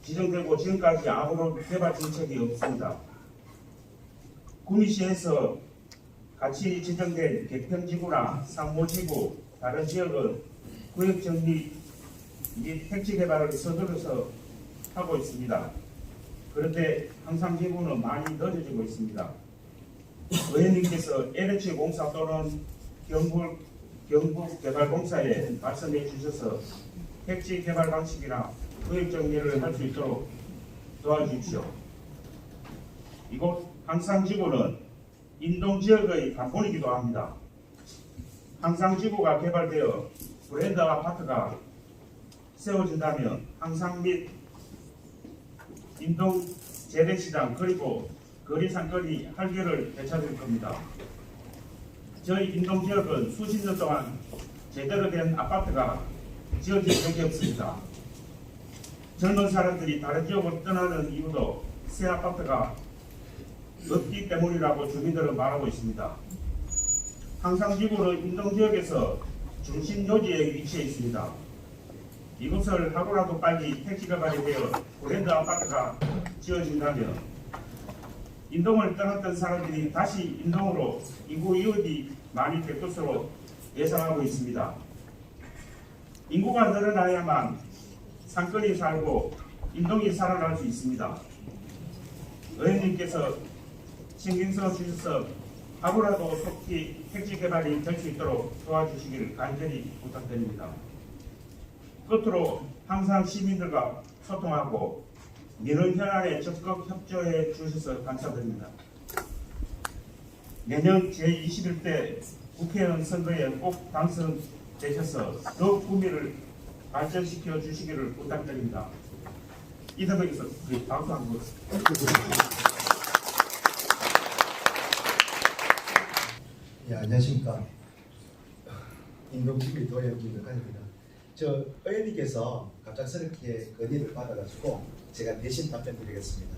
지정되고 지금까지 아무런 개발 정책이 없습니다. 구미시에서 같이 지정된 개평지구나 상모지구, 다른 지역은 구역정리 및 택지 개발을 서두르서 하고 있습니다. 그런데 항상지구는 많이 늦어지고 있습니다. 의원님께서 LH 공사 또는 경북개발공사에 말씀해 주셔서 택지 개발 방식이나 구역 정리를 할 수 있도록 도와주십시오. 이곳 항상지구는 인동지역의 간본이기도 합니다. 항상지구가 개발되어 브랜드 아파트가 세워진다면 항상 및 인동 재래시장 그리고 거리상거리 할개를 되찾을 겁니다. 저희 인동지역은 수십 년 동안 제대로 된 아파트가 지어진 적이 없습니다. 젊은 사람들이 다른 지역으로 떠나는 이유도 새 아파트가 없기 때문이라고 주민들은 말하고 있습니다. 항상지구는 인동지역에서 중심 요지에 위치해 있습니다. 이곳을 하루라도 빨리 택지 개발이 되어 브랜드 아파트가 지어진다면 인동을 떠났던 사람들이 다시 인동으로 인구 이웃이 많이 될 것으로 예상하고 있습니다. 인구가 늘어나야만 상권이 살고 인동이 살아날 수 있습니다. 의원님께서 신경 써 주셔서 하루라도 속히 택지 개발이 될 수 있도록 도와주시길 간절히 부탁드립니다. 끝으로 항상 시민들과 소통하고 민원 현안에 적극 협조해 주셔서 감사드립니다. 내년 제21대 국회의원 선거에 꼭 당선되셔서 더욱 구미를 발전시켜 주시기를 부탁드립니다. 이대덕에서 방송 한번 예, 안녕하십니까. 인동TV 도연 김덕환입니다. 저 의원님께서 갑작스럽게 건의를 받아가지고 제가 대신 답변드리겠습니다.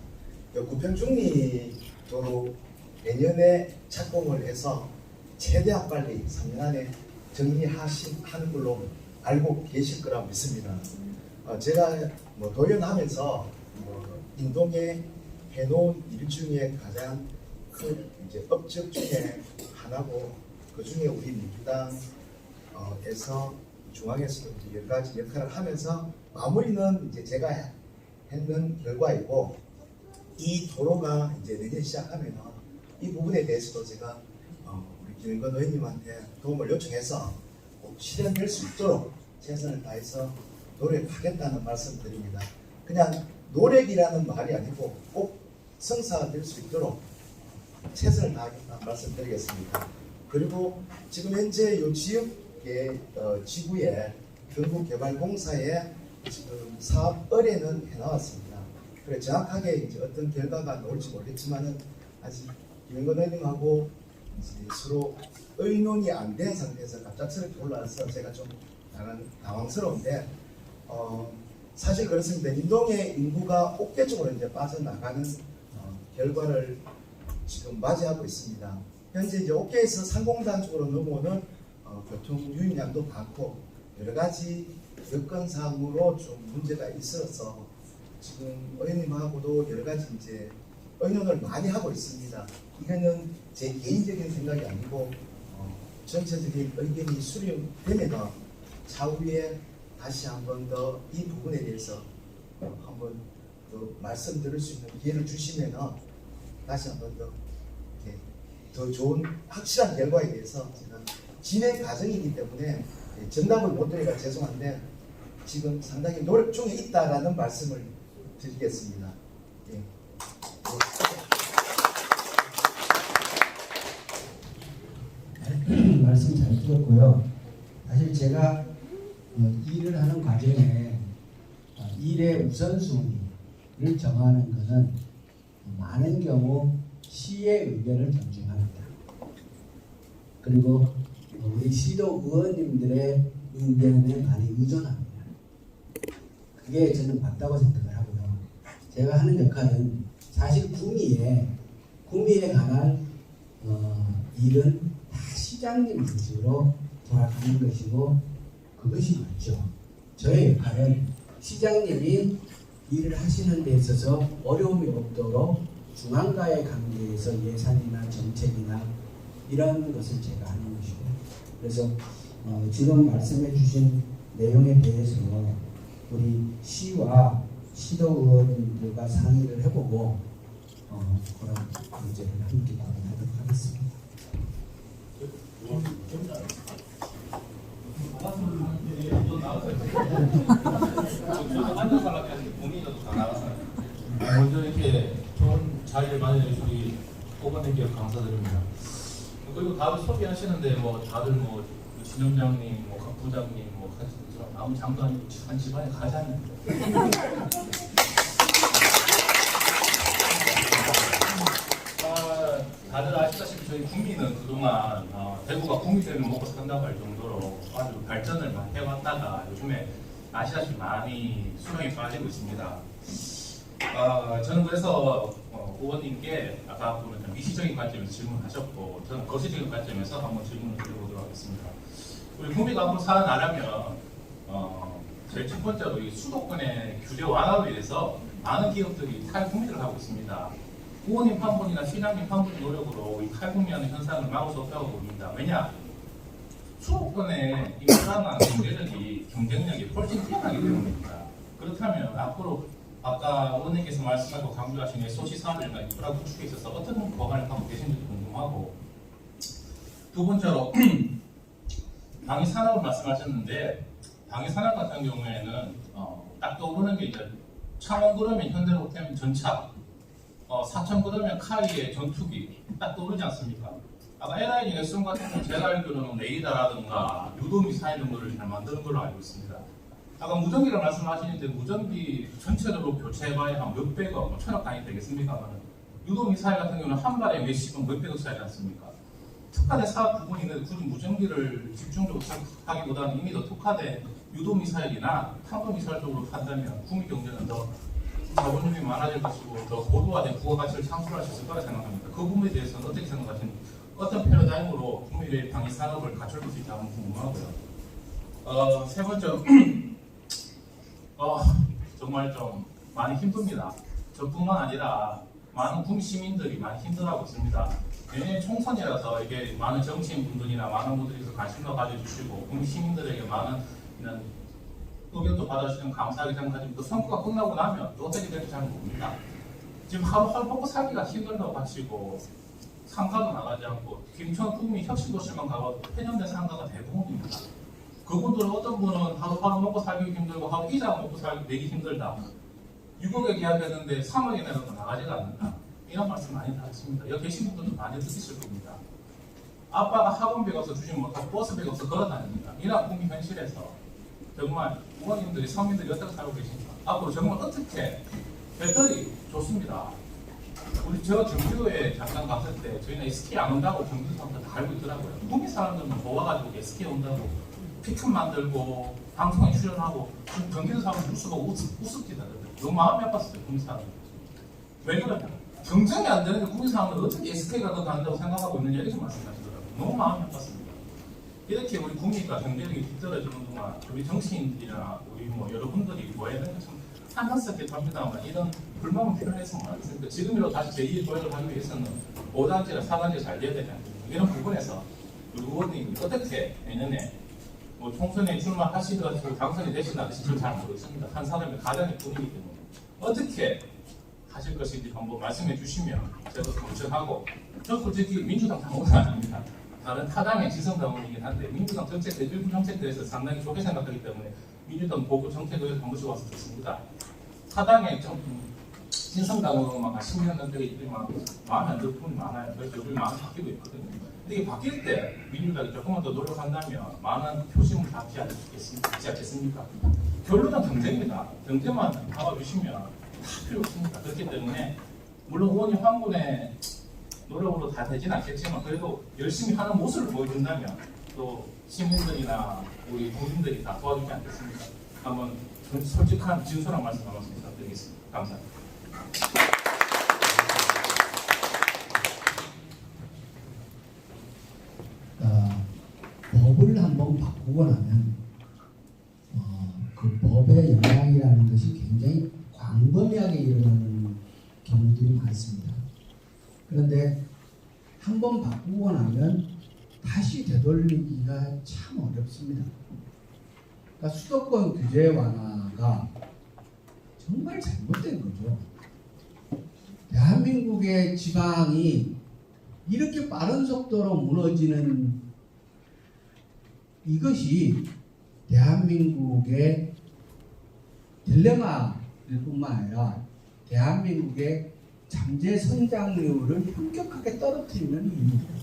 구평중리도로 내년에 착공을 해서 최대한 빨리 3년 안에 정리하는 걸로 알고 계실 거라 믿습니다. 제가 도연하면서 인동에 해놓은 일 중에 가장 큰 이제 업적 중에 하나고, 그 중에 우리 민주당에서 중앙에서 여러 가지 역할을 하면서 마무리는 이제 제가 했는 결과이고, 이 도로가 이제 내년 시작하면 이 부분에 대해서도 제가 우리 김영건 의원님한테 도움을 요청해서 꼭 실현될 수 있도록 최선을 다해서 노력하겠다는 말씀드립니다. 그냥 노력이라는 말이 아니고 꼭 성사될 수 있도록 최선을 다하겠다는 말씀드리겠습니다. 그리고 지금 현재 이 지역의 지구에 경북개발공사에 지금 사업 의뢰는 해나왔습니다. 그래 정확하게 이제 어떤 결과가 나올지 모르겠지만은 아직 김영건 의원님하고 서로 의논이 안 된 상태에서 갑작스럽게 올라와서 제가 좀 당황스러운데, 사실 그렇습니다. 인동의 인구가 옥계 쪽으로 이제 빠져나가는 결과를 지금 맞이하고 있습니다. 현재 이제 옥계에서 상공단 쪽으로 넘어오는 교통 유인량도 많고 여러 가지 여건상으로 좀 문제가 있어서 지금 의원님하고도 여러 가지 이제 의논을 많이 하고 있습니다. 이거는 제 개인적인 생각이 아니고 전체적인 의견이 수렴되면 차후에 다시 한 번 더 이 부분에 대해서 한번 더 말씀드릴 수 있는 기회를 주시면 다시 한 번 더 좋은 확실한 결과에 대해서 제가 진행 과정이기 때문에 정답을 못 드리기가 죄송한데 지금 상당히 노력 중에 있다라는 말씀을 드리겠습니다. 예. 말씀 잘 들었고요. 사실 제가 일을 하는 과정에 일의 우선순위를 정하는 것은 많은 경우 시의 의견을 존중합니다. 그리고 우리 시도 의원님들의 의견에 많이 의존합니다. 그게 저는 맞다고 생각을 하고요. 제가 하는 역할은 사실 구미에 관한 일은 다 시장님 위주로 돌아가는 것이고 그것이 맞죠. 저의 역할은 시장님이 일을 하시는 데 있어서 어려움이 없도록 중앙과의 관계에서 예산이나 정책이나 이런 것을 제가 하는 것이고, 그래서 지금 말씀해 주신 내용에 대해서 우리 시와 시도 의원들과 상의를 해보고 그런 문제를 함께 고민하도록 하겠습니다. 먼저 이렇게 좋은 자리를 마련해 주신 우리 후보님께 감사드립니다. 그리고 다들 소개하시는데 뭐 다들 뭐 진영장님, 뭐 각 부장님, 뭐 아무 장도 아니고 한 집안에 가자는. 다들 아시다시피 저희 국민은 그동안 대구가 국민들을 먹고 산다고 할 정도로 아주 발전을 많이 해왔다가 요즘에 아시다시피 많이 수렁에 빠지고 있습니다. 저는 그래서 의원님께 아까 보면 미시적인 관점에서 질문하셨고 저는 거시적인 관점에서 한번 질문을 드려보도록 하겠습니다. 우리 국민가 앞으로 살아나려면 제일 첫 번째로 이 수도권의 규제 완화를 위해서 많은 기업들이 탈국민을 하고 있습니다. 의원님 한 분이나 시장님 한 분의 노력으로 이 탈국민하는 현상을 막을 수 없다고 봅니다. 왜냐? 수도권의 인프라나 경쟁력이 훨씬 뛰어나기 때문입니다. 그렇다면 앞으로 아까 의원님께서 말씀하고 강조하신 SOC 사업이나 인프라 구축에 있어서 어떤 법안을 갖고 계신지 궁금하고, 두 번째로 방위산업을 말씀하셨는데 방위산업 같은 경우에는 딱 떠오르는 게 이제 창원 그러면 현대로템 전차, 사천 그러면 카이의 전투기 딱 떠오르지 않습니까? 아까 LIG 넥슨 같은 경우는 제가 알기로는 레이더라든가 유도미사일 정도를 잘 만드는 걸로 알고 있습니다. 아까 무전기를 말씀하시는데 무전기 전체적으로 교체해봐야 한 몇백억, 뭐 천억 단위 되겠습니까만 유도미사일 같은 경우는 한 발에 몇십억, 몇백억 차이지 않습니까? 특화된 사업 부분이 있는데 굳이 무전기를 집중적으로 하기보다는 이미 더 특화된 유도미사일이나 탄도미사일 쪽으로 한다면 국민 경제는 더 자본력이 많아질 것이고 더 고도화된 부가가치를 창출할 수 있을 거라 생각합니다. 그 부분에 대해서는 어떻게 생각하시는지, 어떤 패러다임으로 국민의 방위 산업을 갖출 수 있는지 한번 궁금하고요. 세 번째, 정말 좀 많이 힘듭니다. 저뿐만 아니라 많은 국민 시민들이 많이 힘들어하고 있습니다. 내년 총선이라서 이게 많은 정치인분들이나 많은 분들이 관심도 가져주시고 국민 시민들에게 많은 의견도 받아주시면 감사하게 생각하지만 그 선거가 끝나고 나면 또 어떻게 될지 잘 모릅니다. 지금 하루하루 먹고 살기가 힘들다고 하시고 상가도 나가지 않고 김천 국민 혁신도시만 가도 폐년된 상가가 대부분입니다. 그분들은 어떤 분은 하루하루 먹고 살기 힘들고 하루 이자 먹고 살기 내기 힘들다. 6억에 계약했는데 3억 이내로도 나가지가 않는다. 이런 말씀 많이 하셨습니다. 여기 계신 분들도 많이 느끼실 겁니다. 아빠가 학원비가 없어 주지 못하고 버스비가 없어 걸어다닙니다. 이런 국민 현실에서 정말 부모님들이 서민들이 어떻게 살고 계십니까? 앞으로 정말 어떻게 배터리 좋습니다. 저 경기도에 잠깐 갔을 때 저희는 SK 안 온다고 경기도 사람들 다 알고 있더라고요. 국민 사람들만 모아가지고 SK 온다고 피켓 만들고 방송에 출연하고 경기도 사람들 뉴스가 우습게 너무 마음이 아팠어요. 국민 사람들. 왜 그러냐? 경쟁이 안 되는데 국민 사람들 어떻게 SK가 더 간다고 생각하고 있느냐 이렇게 말씀하시더라고요. 너무 마음이 아팠습니다. 이렇게 우리 국민과 경제력이 뒤떨어지는 동안 우리 정치인들이나 우리 뭐 여러분들이 뭐 해야 되는 참 한탄스럽게 합니다만 이런 불만은 필요했으면 하겠습니다. 지금이라도 다시 제2의 도약을 하기 위해서는 5단계나 4단계 잘 돼야 되지 않습니까? 이런 부분에서 우리 의원님이 어떻게 내년에 뭐 총선에 출마하시더라도 당선이 되시나 저는 잘 모르겠습니다. 한 사람의 가정의 분이기 때문에 어떻게 하실 것인지 한번 말씀해 주시면 제가 검증하고 저 솔직히 민주당 당원은 아닙니다. 다른 타당의 지성당원이긴 한데 민주당 정책들 일부 정책들에서 상당히 좋게 생각하기 때문에 민주당 보고 정책을 한 번씩 와서 듣습니다. 타당의 신성당원만 10년 넘게 있지만 마음에 안 드는 분이 많아요. 그래서 요즘 많이 바뀌고 있거든요. 근데 이게 바뀔 때 민주당이 조금만 더 노력한다면 많은 표심을 잡지 않겠습니까? 결론은 경쟁입니다. 경쟁만 잡아주시면 다 필요 없습니다. 그렇기 때문에 물론 의원님 한 분의 노력으로 다 되진 않겠지만 그래도 열심히 하는 모습을 보여준다면 또 시민들이나 우리 국민들이 다 도와주지 않겠습니까? 한번 솔직한 진솔한 말씀 한번 부탁드리겠습니다. 감사합니다. 법을 한번 바꾸고 나면 그 법의 영향이라는 것이 굉장히 광범위하게 일어나는 경우들이 많습니다. 그런데 한번 바꾸고 나면 다시 되돌리기가 참 어렵습니다. 그러니까 수도권 규제 완화가 정말 잘못된 거죠. 대한민국의 지방이 이렇게 빠른 속도로 무너지는 이것이 대한민국의 딜레마일 뿐만 아니라 대한민국의 잠재 성장률을 현격하게 떨어뜨리는 이유입니다.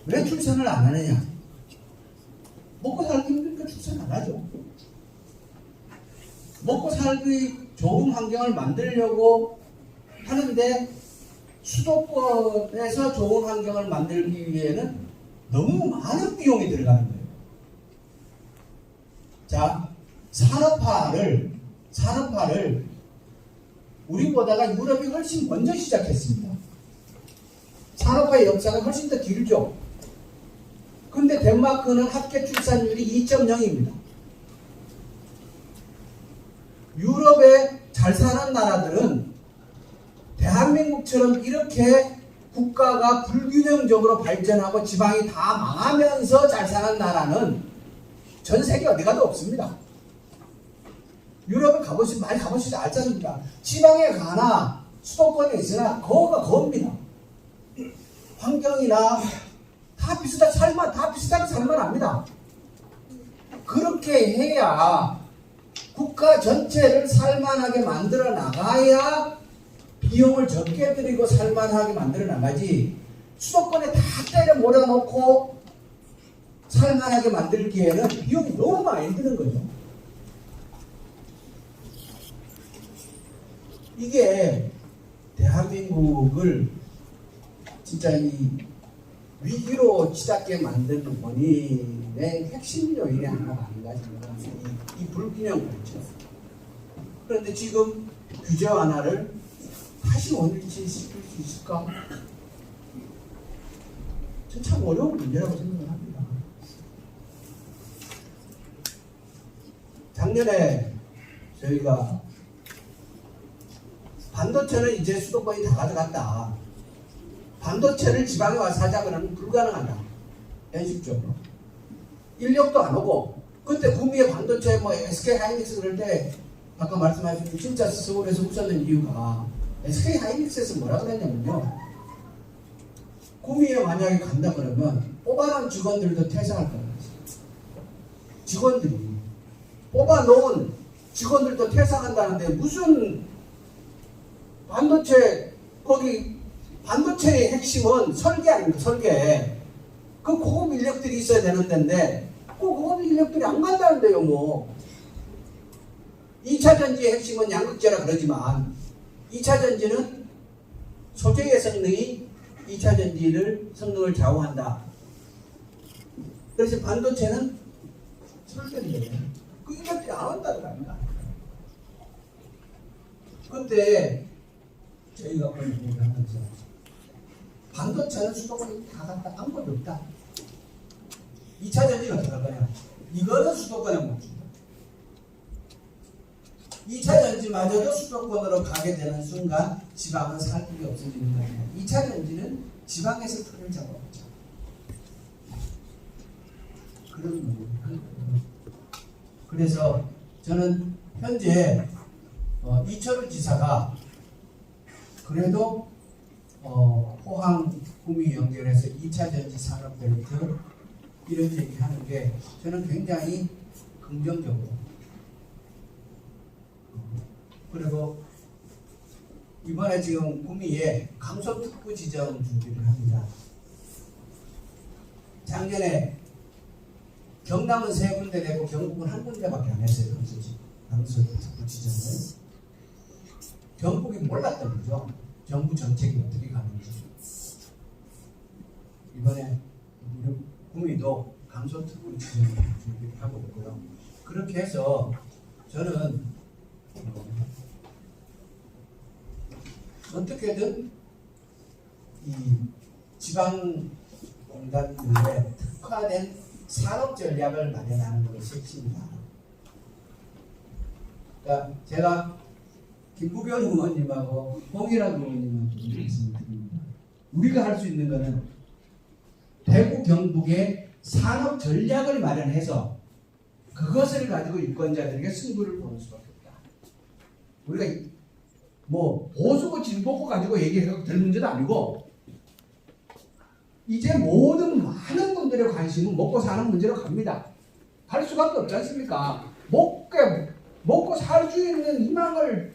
왜 출산을 안 하느냐? 먹고 살기 힘드니까 출산 안 하죠. 먹고 살기 좋은 환경을 만들려고 하는데 수도권에서 좋은 환경을 만들기 위해는 너무 많은 비용이 들어가는 거예요. 자, 산업화를 우리보다가 유럽이 훨씬 먼저 시작했습니다. 산업화의 역사가 훨씬 더 길죠. 근데 덴마크는 합계 출산율이 2.0입니다. 유럽에 잘 사는 나라들은 대한민국처럼 이렇게 국가가 불균형적으로 발전하고 지방이 다 망하면서 잘 사는 나라는 전 세계 어디 가도 없습니다. 유럽을 많이 가보시지 않습니까? 지방에 가나 수도권에 있으나 거가 겁니다. 환경이나 다 비슷하게 살만합니다. 그렇게 해야 국가 전체를 살만하게 만들어 나가야 비용을 적게 들이고 살만하게 만들어 나가지, 수도권에 다 때려 몰아놓고 살만하게 만들기에는 비용이 너무 많이 드는 거죠. 이게 대한민국을 진짜 이 위기로 치닫게 만드는 원인의 핵심 요인이 하나가 아닌가 생각합니다. 이 불균형 발전. 그런데 지금 규제 완화를 다시 원위치시킬 수 있을까? 저 참 어려운 문제라고 생각을 합니다. 작년에 저희가 반도체는 이제 수도권이 다 가져갔다. 반도체를 지방에 와서 하자 그러면 불가능하다. 현실적으로. 인력도 안 오고. 그때 구미의 반도체 SK 하이닉스 그럴 때 아까 말씀하신 진짜 서울에서 웃었는 이유가 SK 하이닉스에서 뭐라 그랬냐면요. 구미에 만약에 간다 그러면 뽑아놓은 직원들도 퇴사할 거라고 했어요. 직원들이. 뽑아놓은 직원들도 퇴사한다는데 무슨 반도체 거기 반도체의 핵심은 설계 아닙니까? 설계. 그 고급 인력들이 있어야 되는 데인데 그 고급 인력들이 안 간다는데요. 뭐 2차 전지의 핵심은 양극재라 그러지만 2차 전지는 소재의 성능이 2차 전지를 성능을 좌우한다. 그래서 반도체는 설계인데 그 인력들이 안 온다는 거 아닙니까? 그때 저희가 오늘 얘기하면서 반도체는 수도권이 다 갔다 아무것도 없다. 2차 전지는 어떻게 할 거냐? 이거는 수도권에 멈춘다. 2차 전지마저도 수도권으로 가게 되는 순간 지방은 살 길이 없어지는 거예요. 2차 전지는 지방에서 틀을 잡아보자. 그런 문제입니다. 그래서 저는 현재 이철우 지사가 그래도 포항 구미 연결해서 2차 전지 산업벨트 이런 얘기하는 게 저는 굉장히 긍정적으로. 그리고 이번에 지금 구미에 강서특구 지정 준비를 합니다. 작년에 경남은 3군데 되고 경북은 1군데밖에 안 했어요. 강서특구 지정을. 경북이 몰랐던 거죠. 정부 정책이 어떻게 가는지. 이번에 구미도 강서특구 지정을 준비를 하고 있고요. 그렇게 해서 저는 어떻게든 이 지방공단들의 특화된 산업 전략을 마련하는 것이 핵심이다. 그러니까 제가 김부겸 의원님하고 홍일학 의원님한테 말씀을 드립니다. 우리가 할 수 있는 것은 대구 경북의 산업 전략을 마련해서 그것을 가지고 유권자들에게 승부를 보는 수밖에 없다. 우리가 뭐 보수고 진보고 가지고 얘기해도 될 문제도 아니고 이제 모든 많은 분들의 관심은 먹고 사는 문제로 갑니다. 갈 수밖에 없지 않습니까? 먹고 살 수 있는 희망을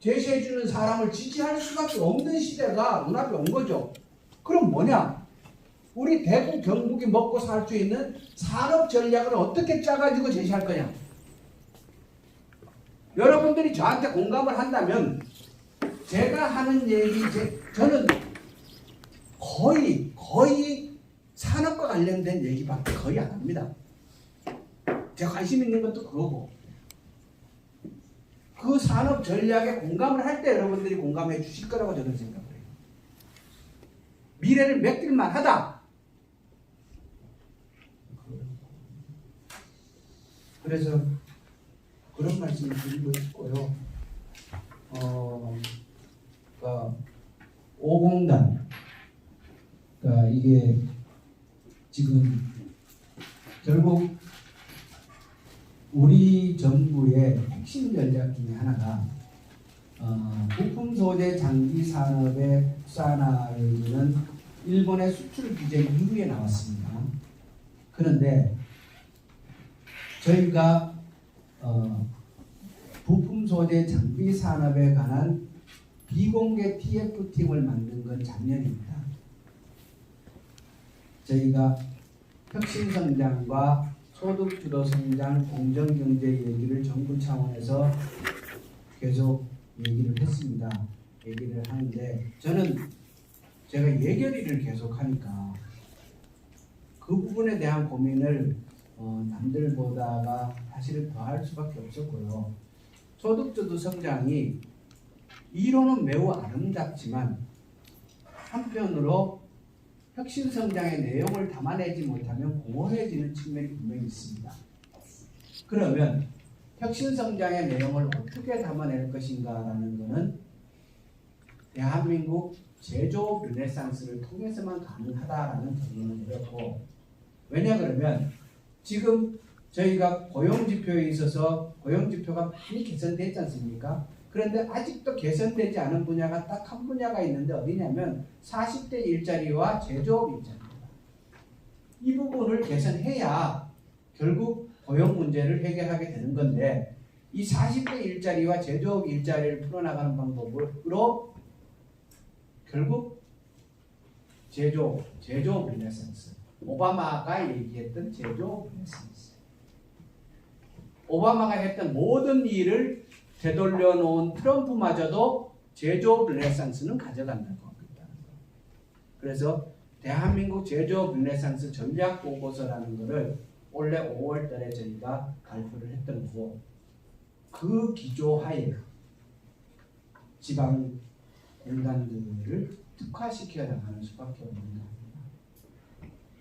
제시해주는 사람을 지지할 수밖에 없는 시대가 눈앞에 온 거죠. 그럼 뭐냐? 우리 대구 경북이 먹고 살 수 있는 산업 전략을 어떻게 짜가지고 제시할 거냐? 여러분들이 저한테 공감을 한다면 제가 하는 얘기 저는 거의 산업과 관련된 얘기밖에 거의 안 합니다. 제가 관심 있는 것도 그거고 그 산업 전략에 공감을 할 때 여러분들이 공감해 주실 거라고 저는 생각을 해요. 미래를 맡길만 하다. 그래서 그런 말씀을 드리고 싶고요. 그러니까 5공단 그러니까 이게 지금 결국 우리 정부의 핵심 전략 중에 하나가 부품 소재 장비 산업의 국산화를 일본의 수출 규제 이후에 나왔습니다. 그런데 저희가 부품 소재 장비 산업에 관한 비공개 TF팀을 만든 건 작년입니다. 저희가 혁신성장과 소득주도 성장, 공정경제 얘기를 정부 차원에서 계속 얘기를 했습니다. 얘기를 하는데 저는 제가 예결위를 계속 하니까 그 부분에 대한 고민을 남들보다가 사실 더 할 수밖에 없었고요. 소득주도 성장이 이론은 매우 아름답지만 한편으로 혁신성장의 내용을 담아내지 못하면 공허해지는 측면이 분명히 있습니다. 그러면 혁신성장의 내용을 어떻게 담아낼 것인가라는 것은 대한민국 제조업 르네상스를 통해서만 가능하다라는 결론을 내렸고 왜냐 그러면 지금 저희가 고용지표에 있어서 고용지표가 많이 개선되지 않습니까? 그런데 아직도 개선되지 않은 분야가 딱 한 분야가 있는데 어디냐면 40대 일자리와 제조업 일자리입니다. 이 부분을 개선해야 결국 고용 문제를 해결하게 되는 건데 이 40대 일자리와 제조업 일자리를 풀어나가는 방법으로 결국 제조업 르네상스 오바마가 얘기했던 제조업 르네상스 오바마가 했던 모든 일을 되돌려 놓은 트럼프마저도 제조업 르네상스는 가져간다는 겁니다. 그래서 대한민국 제조업 르네상스 전략 보고서라는 것을 올해 5월 달에 저희가 발표를 했던 거고 그 기조하에 지방 공단들을 특화시켜 나가는 수밖에 없는 겁니다.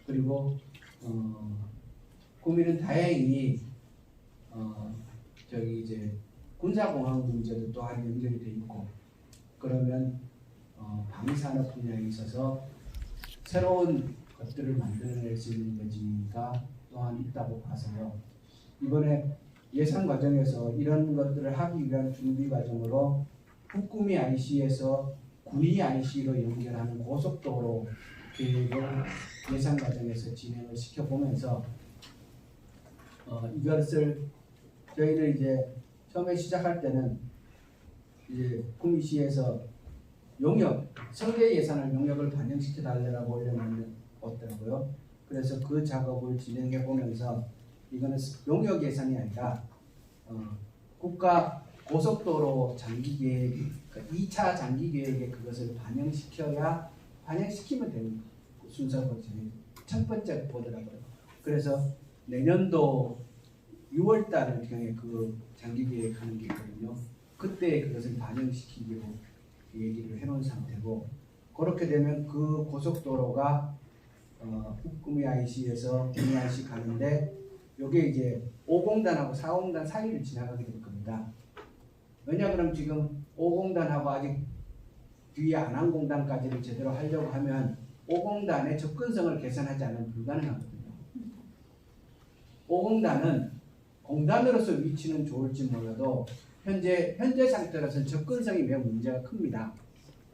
그리고 국민은 다행히 저기 이제 군사공학 문제도 또한 연결이 돼 있고 그러면 방위산업 분야에 있어서 새로운 것들을 만들어낼 수 있는 여지가 또한 있다고 봐서요. 이번에 예산 과정에서 이런 것들을 하기 위한 준비 과정으로 북구미 IC에서 군위 IC로 연결하는 고속도로 계획을 예산 과정에서 진행을 시켜보면서 이것을 저희는 이제 처음에 시작할 때는 이제 구미시에서 용역 설계 예산을 용역을 반영시켜 달라고 올려놨더라고요. 그래서 그 작업을 진행해 보면서 이거는 용역 예산이 아니라 국가 고속도로 장기 계획, 그러니까 2차 장기 계획에 그것을 반영시키면 되는 순서가 첫 번째 보더라고요. 그래서 내년도 6월 달을 경에 그 장기 계획하는 게 있거든요. 그때 그것을 반영시키기로 얘기를 해놓은 상태고 그렇게 되면 그 고속도로가 북구미 IC에서 구미 IC 가는데 이게 이제 5공단하고 4공단 사이를 지나가게 될 겁니다. 왜냐 그럼 지금 5공단하고 아직 뒤에 안암공단까지를 제대로 하려고 하면 5공단의 접근성을 개선하지 않으면 불가능하거든요. 5공단은 공단으로서 위치는 좋을지 몰라도 현재 상태로서는 접근성이 매우 문제가 큽니다.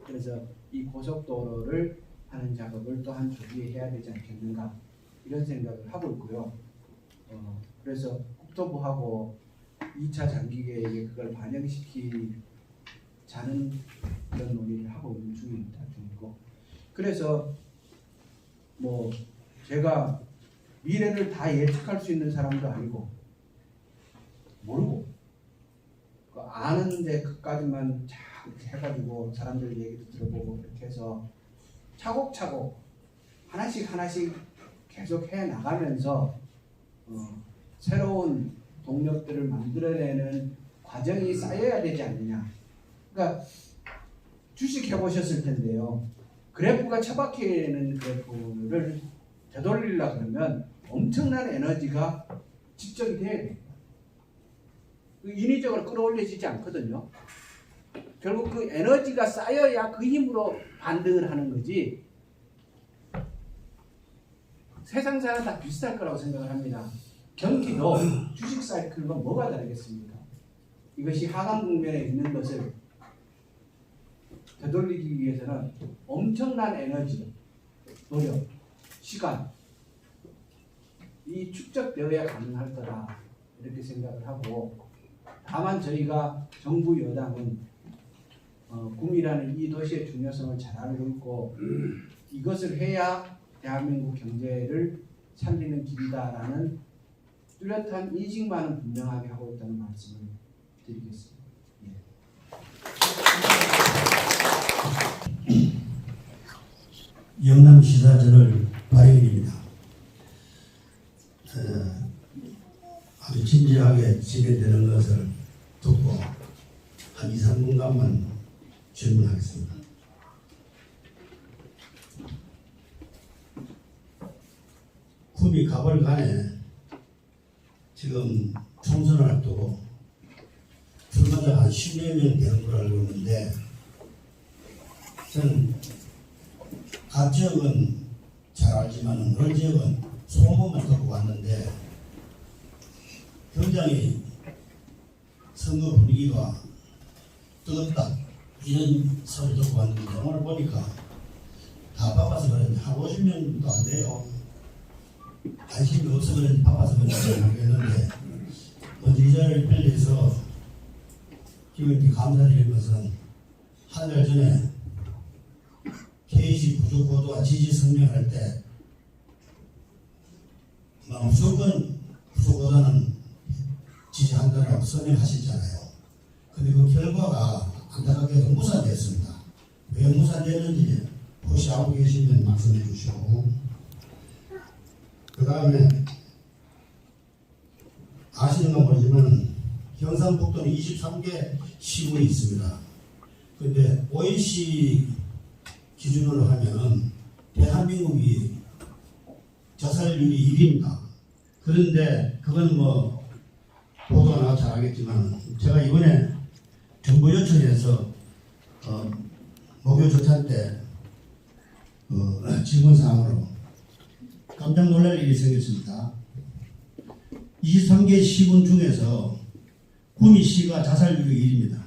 그래서 이 고속도로를 하는 작업을 또한 조기에 해야 되지 않겠는가 이런 생각을 하고 있고요. 그래서 국토부하고 2차 장기 계획에 그걸 반영시키자는 그런 논의를 하고 있는 중이고, 그래서 뭐 제가 미래를 다 예측할 수 있는 사람도 아니고 모르고 아는데 그까지만 자 해가지고 사람들 얘기도 들어보고 그렇게 해서 차곡차곡 하나씩 계속 해 나가면서 새로운 동력들을 만들어내는 과정이 쌓여야 되지 않느냐. 그러니까 주식 해보셨을 텐데요. 그래프가 처박히는 그래프를 되돌리려고 그러면 엄청난 에너지가 집중이 돼야 돼요. 인위적으로 끌어올려지지 않거든요. 결국 그 에너지가 쌓여야 그 힘으로 반등을 하는 거지. 세상 사람 다 비슷할 거라고 생각을 합니다. 경기도 주식 사이클과 뭐가 다르겠습니까? 이것이 하강 국면에 있는 것을 되돌리기 위해서는 엄청난 에너지, 노력, 시간 이 축적되어야 가능할 거다 이렇게 생각을 하고, 다만 저희가 정부 여당은 구미라는 이 도시의 중요성을 잘 알고 있고 이것을 해야 대한민국 경제를 살리는 길이다라는 뚜렷한 인식만은 분명하게 하고 있다는 말씀을 드리겠습니다. 영남시사저널 발행인입니다. 아주 진지하게 진행되는 것을 듣고 한 2, 3분간만 질문하겠습니다. 구미 가벌간에 지금 총선을 앞두고 출마자가 한 10여 명 되는 걸 알고 있는데, 저는 각 지역은 잘 알지만 어느 지역은 소문만 듣고 왔는데 굉장히 선거 분위기가 뜨겁다 이런 소리 듣고 왔는데, 오늘 보니까 다 바빠서 그런지 한 50명도 안 돼요. 관심이 없어 그런지 바빠서 그런지 모르겠는데, 먼저 이 자리를 빌려서 기분이 감사드리는 것은 한 달 전에 KC 부족고도와 지지 성명할 때 무조건 부족고도는 지지한다라고 선언하셨잖아요. 근데 그 결과가 안타깝게도 무산됐습니다. 왜 무산됐는지 혹시 알고 계시면 말씀해 주시고, 그 다음에 아시는가 모르지만 경상북도는 23개 시군이 있습니다. 근데 OECD 기준으로 하면 대한민국이 자살률이 1위입니다. 그런데 그건 뭐 보도가 나와 잘 알겠지만, 제가 이번에 정부 요청해서 목요 조찬 때 질문사항으로 깜짝 놀랄 일이 생겼습니다. 23개 시군 중에서 구미시가 자살률이 1위입니다.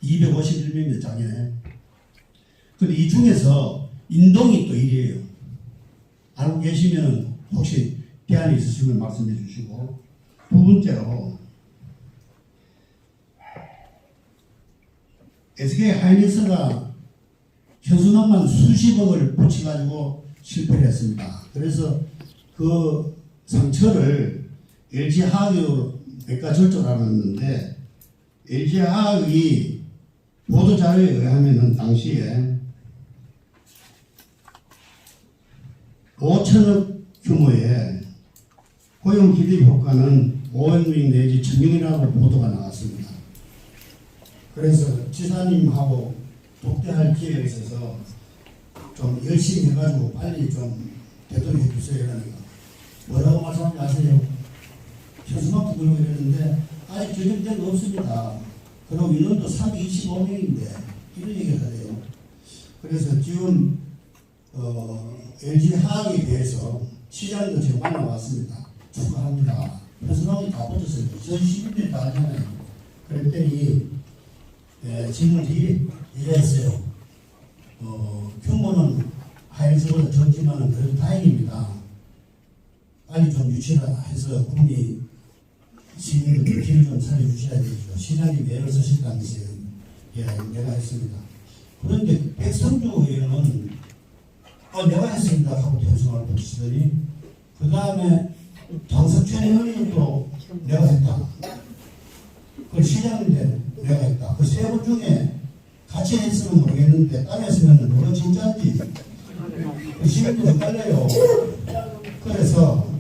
251명입니다, 작년에. 근데 이 중에서 인동이 또 1위예요. 알고 계시면 혹시 대안이 있으시면 말씀해 주시고, 두 번째로 SK 하이닉스가 현수막만 수십억을 붙여가지고 실패를 했습니다. 그래서 그 상처를 LG화학으로 매가 절조하는데, LG화학이 보도자료에 의하면 당시에 5천억 규모의 고용 기대 효과는 5억 명 내지 1,000명이라고 보도가 나왔습니다. 그래서 지사님하고 독대할 기회가 있어서 좀 열심히 해가지고 빨리 좀 되돌려 주세요. 그러니까 뭐라고 말씀하지 아세요? 현수막도 들고 이랬는데 아직 결정된 거 없습니다. 그리고 인원도 325명인데 이런 얘기를 하네요. 그래서 지금 LG화학에 대해서 시장도 제가 만나왔습니다. 축하합니다. 현수막이 다 붙었어요. 전 시민들 다 하잖아요. 그랬더니 질문이 이랬어요. 규모는 하이닉스보다 적지만 그래도 다행입니다. 빨리 좀 유치를 해서 국민 시민들 길을 좀 살려주셔야 되죠. 시장님 애를 쓰실다면서요. 예, 내가 했습니다. 그런데 백성주 의원은 내가 했습니다 하고 대성을 붙이더니 그 다음에 장석천 의원이 또 내가 했다. 그 시장인데 내가 했다. 그 세 분 중에 같이 했으면 모르겠는데 따로 했으면 누가 진짜인지 그 시민들이 헷갈려요. 그래서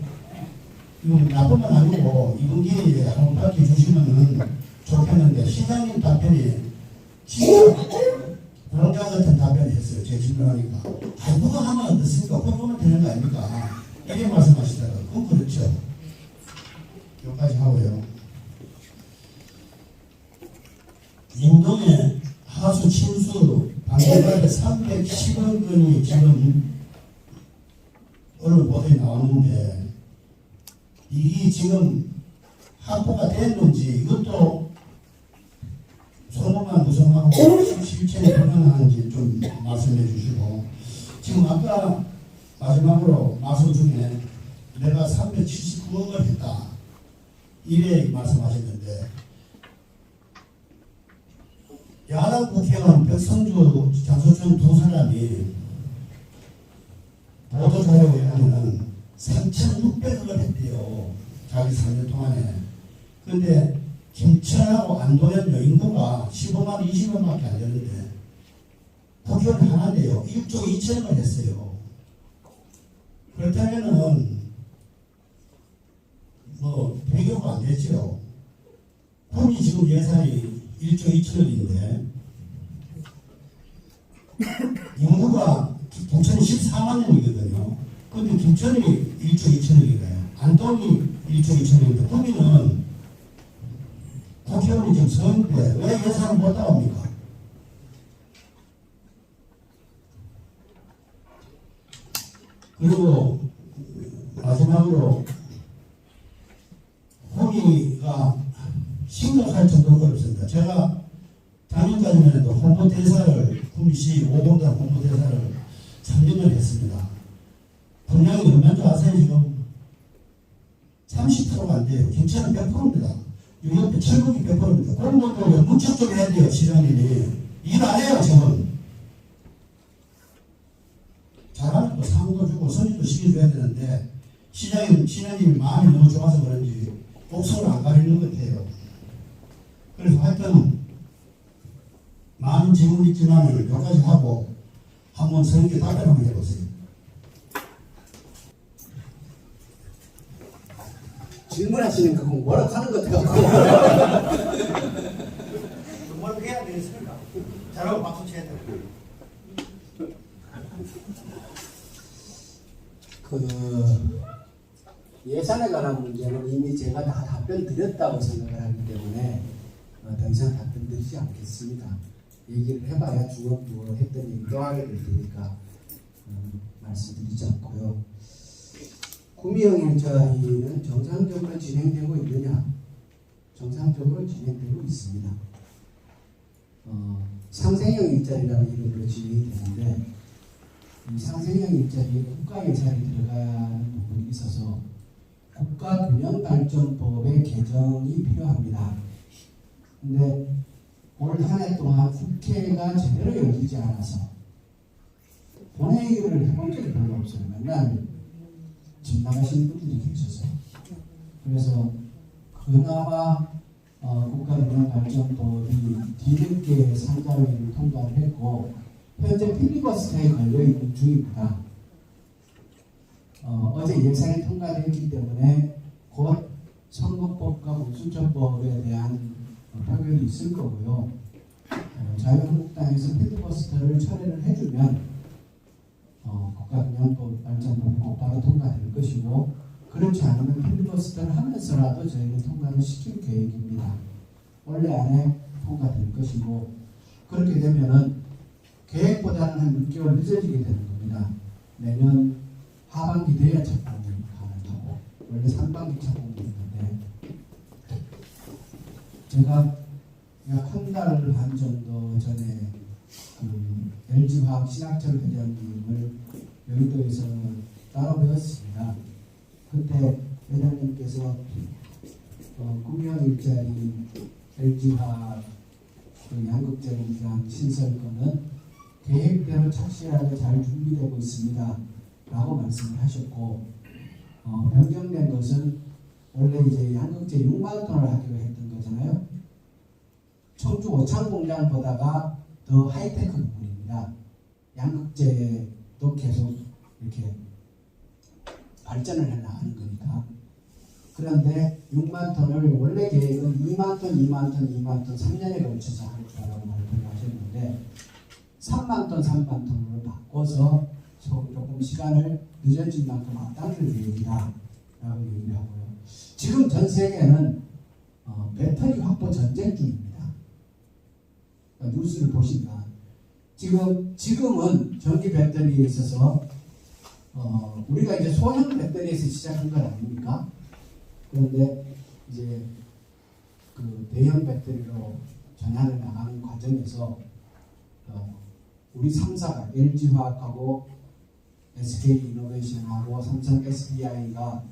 나뿐만 아니고 이분기 한번 밝혀주시면 좋겠는데 시장님 답변이 진짜 공자 같은 답변을 했어요. 제 질문하니까 누가 하면 어떻습니까? 그러면 되는 거 아닙니까? 이렇게 말씀하시다가 그건 그렇죠. 여기까지 하고요. 인동의 하수 침수 방제가에 310억 원이 지금 언론 보도에 나오는데 이게 지금 확보가 됐는지 이것도 소문만 구성하고 실체에 불가능한지 좀 말씀해 주시고 지금 아까 마지막으로 말씀 중에 내가 379억을 했다 이래 말씀하셨는데 야당 국회의원 백성주, 장소천 두 사람이 보도자료에 하면은 3,600억을 했대요. 자기 3년 동안에. 근데 김천하고 안도현 인구가 15만 20만밖에 안 되는데 국회의원 하나인데요. 1조 2천억을 했어요. 그렇다면은 뭐 비교가 안 되죠. 군이 지금 예산이 1조 2천억인데 인구가 김천이 14만 명이거든요. 근데 김천이 1조 2천억이래요. 안동이 1조 2천억인데 구미는 국회의원이 지금 서는데 왜 예산을 못 나옵니까? 그리고 마지막으로 구미가 심각할 정도로 어렵습니다. 제가 작년까지만 해도 홍보대사를 구미시 5공단 홍보대사를 3년을 했습니다. 분량이 얼마인 줄 아세요? 지금 30%가 안 돼요. 김천은 100%입니다. 이 옆에 철국이 100%입니다. 공무원도 문책 좀 해야 돼요. 시장님이 일 안 해요. 지금 잘하는 거 상도 주고 선임도 시켜줘야 되는데 시장님이 마음이 너무 좋아서 그런지 옥성을 안 가리는 것 같아요. 그래서 하여튼 많은 질문이 있지만 여기까지 하고 한번 선생님께 답변 한번 해보세요. 질문하시는 거 뭐라고 하는 것 같아요. 뭘 해야 되겠습니까? 잘하고 박수 쳐야 돼요. 예산에 관한 문제는 이미 제가 다 답변 드렸다고 생각을 하기 때문에 더 이상 답변 드리지 않겠습니다. 얘기를 해봐야 주어부어 했더니 인정하게 될 테니까 말씀드리지 않고요. 구미형 일자리는 정상적으로 진행되고 있느냐? 정상적으로 진행되고 있습니다. 상생형 일자리라는 이름으로 진행이 되는데 이 상생형 일자리에 국가 예산이 들어가는 부분이 있어서 국가균형발전법의 개정이 필요합니다. 근데 올 한 해 동안 국회가 제대로 열리지 않아서 본회의를 해본 적이 별로 없어요. 맨날 집 나가시는 분들이 계셔서. 그래서 그나마 국가균형발전법이 뒤늦게 상정을 통과를 했고 현재 필리버스터에 걸려있는 중입니다. 어제 예산이 통과됐기 때문에 곧 선거법과 공수처법에 대한 표결이 있을 거고요. 자유한국당에서 필리버스터를 철회를 해주면 국가균형법 발전법이 곧바로 통과될 것이고 그렇지 않으면 필리버스터를 하면서라도 저희는 통과를 시킬 계획입니다. 원래 안에 통과될 것이고 그렇게 되면은 계획보다는 한 6개월 늦어지게 되는 겁니다. 내년 하반기 돼야 착공이 가능하고 원래 상반기 착공이 있는데 제가 약 한 달 반 정도 전에 그 LG화학 신학철 회장님을 여의도에서 따로 배웠습니다. 그때 회장님께서 구명 일자리 LG화학 그 양극재공장 신설건은 계획대로 착실하게 잘 준비되고 있습니다. 라고 말씀을 하셨고, 변경된 것은 원래 이제 양극재 6만 톤을 하기로 했던 거잖아요. 청주 오창 공장보다가 더 하이테크 부분입니다. 양극재도 계속 이렇게 발전을 해 나가는 거니까. 그런데 6만 톤을 원래 계획은 2만 톤, 2만 톤, 2만 톤 3년에 걸쳐서 할 거라고 발표를 하셨는데 3만 톤, 3만 톤으로 바꿔서 조금 시간을 늦어진 만큼 앞당길 계획이다 라고 얘기를 하고요. 지금 전 세계는 배터리 확보 전쟁 중입니다. 그러니까 뉴스를 보시면 지금은 전기 배터리에 있어서 우리가 이제 소형 배터리에서 시작한 건 아닙니까? 그런데 이제 그 대형 배터리로 전환해 나가는 과정에서 우리 3사가 LG화학하고 SK이노베이션하고 삼성 SDI가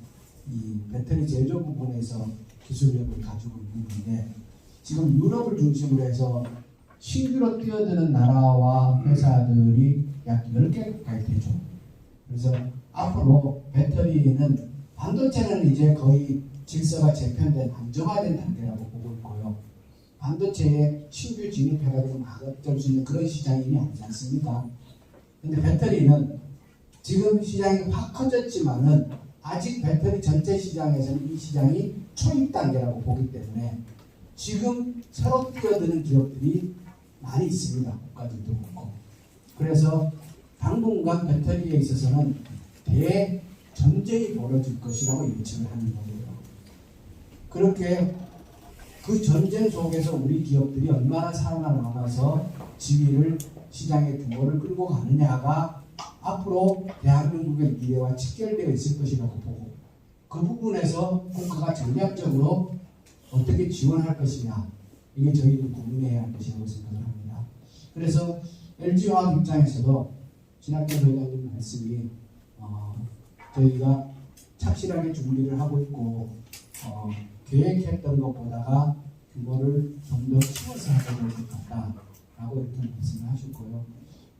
이 배터리 제조 부분에서 기술력을 가지고 있는데 지금 유럽을 중심으로 해서 신규로 뛰어드는 나라와 회사들이 약 10개 가까이 되죠. 그래서 앞으로 배터리는 반도체는 이제 거의 질서가 재편된 안정화된 단계라고 보고 있고요. 반도체에 신규 진입해가지고 막을 수 있는 그런 시장이 이미 아니지 않습니까? 근데 배터리는 지금 시장이 확 커졌지만은 아직 배터리 전체 시장에서는 이 시장이 초입 단계라고 보기 때문에 지금 새로 뛰어드는 기업들이 많이 있습니다. 국가들도 그렇고. 그래서 당분간 배터리에 있어서는 대전쟁이 벌어질 것이라고 예측을 하는 거예요. 그렇게 그 전쟁 속에서 우리 기업들이 얼마나 살아남아서 지위를 시장의 규모를 끌고 가느냐가 앞으로 대한민국의 미래와 직결되어 있을 것이라고 보고 그 부분에서 국가가 전략적으로 어떻게 지원할 것이냐 이게 저희도 고민해야 할 것이라고 생각을 합니다. 그래서 LG화학 입장에서도 진학재 회장님 말씀이 저희가 착실하게 준비를 하고 있고 계획했던 것보다가 규모를 좀 더 키워서 하게 될 것 같다라고 이렇게 말씀을 하셨고요.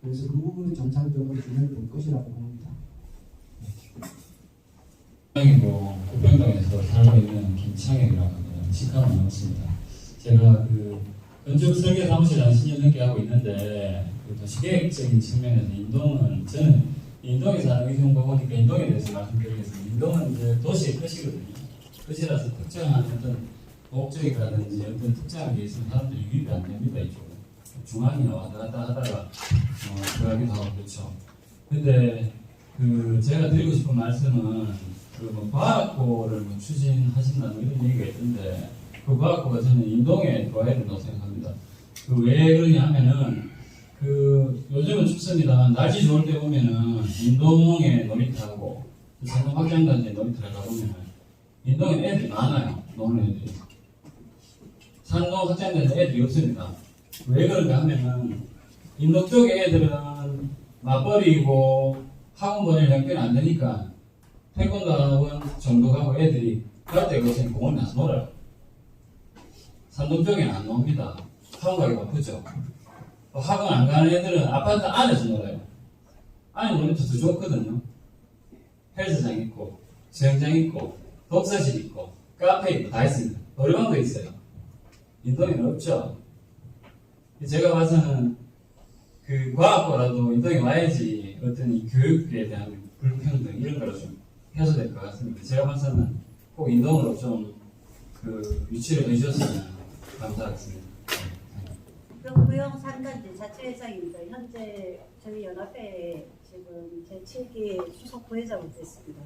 그래서 그 부분이 정상적으로 진행될 것이라고 봅니다. 이고 고평동에서 살고 있는 김창혁이라고 합니다. 직함은 없습니다. 제가 그 건축 설계 사무실 한 10년 넘게 하고 있는데 그 도시계획적인 측면에서 인동은 저는 인동에 사는 의정 보니까 인동에 대해서 말씀드리겠습니다. 인동은 이제 도시의 끝이거든요. 끝이라서 특정한 어떤 목적이라든지 어떤 특정한 게 있으면 사람들이 유입이 안 됩니다. 이쪽은 중앙이나 왔다 갔다 하다가 들어가기도 하고 그렇죠. 근데 그 제가 드리고 싶은 말씀은 그 뭐 과학고를 뭐 추진하신다는 이런 얘기가 있던데 그 과학고가 저는 인동에 들어와야 된다고 생각합니다. 그 왜 그러냐 하면은 그 요즘은 춥습니다. 날씨 좋을 때 보면은 인동에 놀이터하고 산동 확장단지에 놀이터를 가보면은 인동에 애들이 많아요. 노는 애들이. 산동 확장단지에 애들이 없습니다. 왜 그런가 하면은 인도 쪽에 애들은 맞벌이고 학원 보낼 형편이 안 되니까 태권도 학원 정도 가고 애들이 갈 데가 없으니 공원에 가서 놀아요. 산동 쪽에는 안 놉니다. 학원 가기 바쁘죠. 학원 안 가는 애들은 아파트 안에서 놀아요. 안에 놀면 더 좋거든요. 헬스장 있고 수영장 있고 독서실 있고 카페 있고 다 있습니다. 노래방도 있어요. 인동에는 없죠. 제가 봐서는 그 과학고라도 인동에 와야지 어떤 이 교육에 대한 불평등 이런 거를 좀 해소될 것 같습니다. 제가 봐서는 꼭 인동으로 좀 그 위치를 해주셨으면 감사하겠습니다. 구형 산단지 자치회장입니다. 현재 저희 연합회 지금 제7기 수석 부회장으로 됐습니다.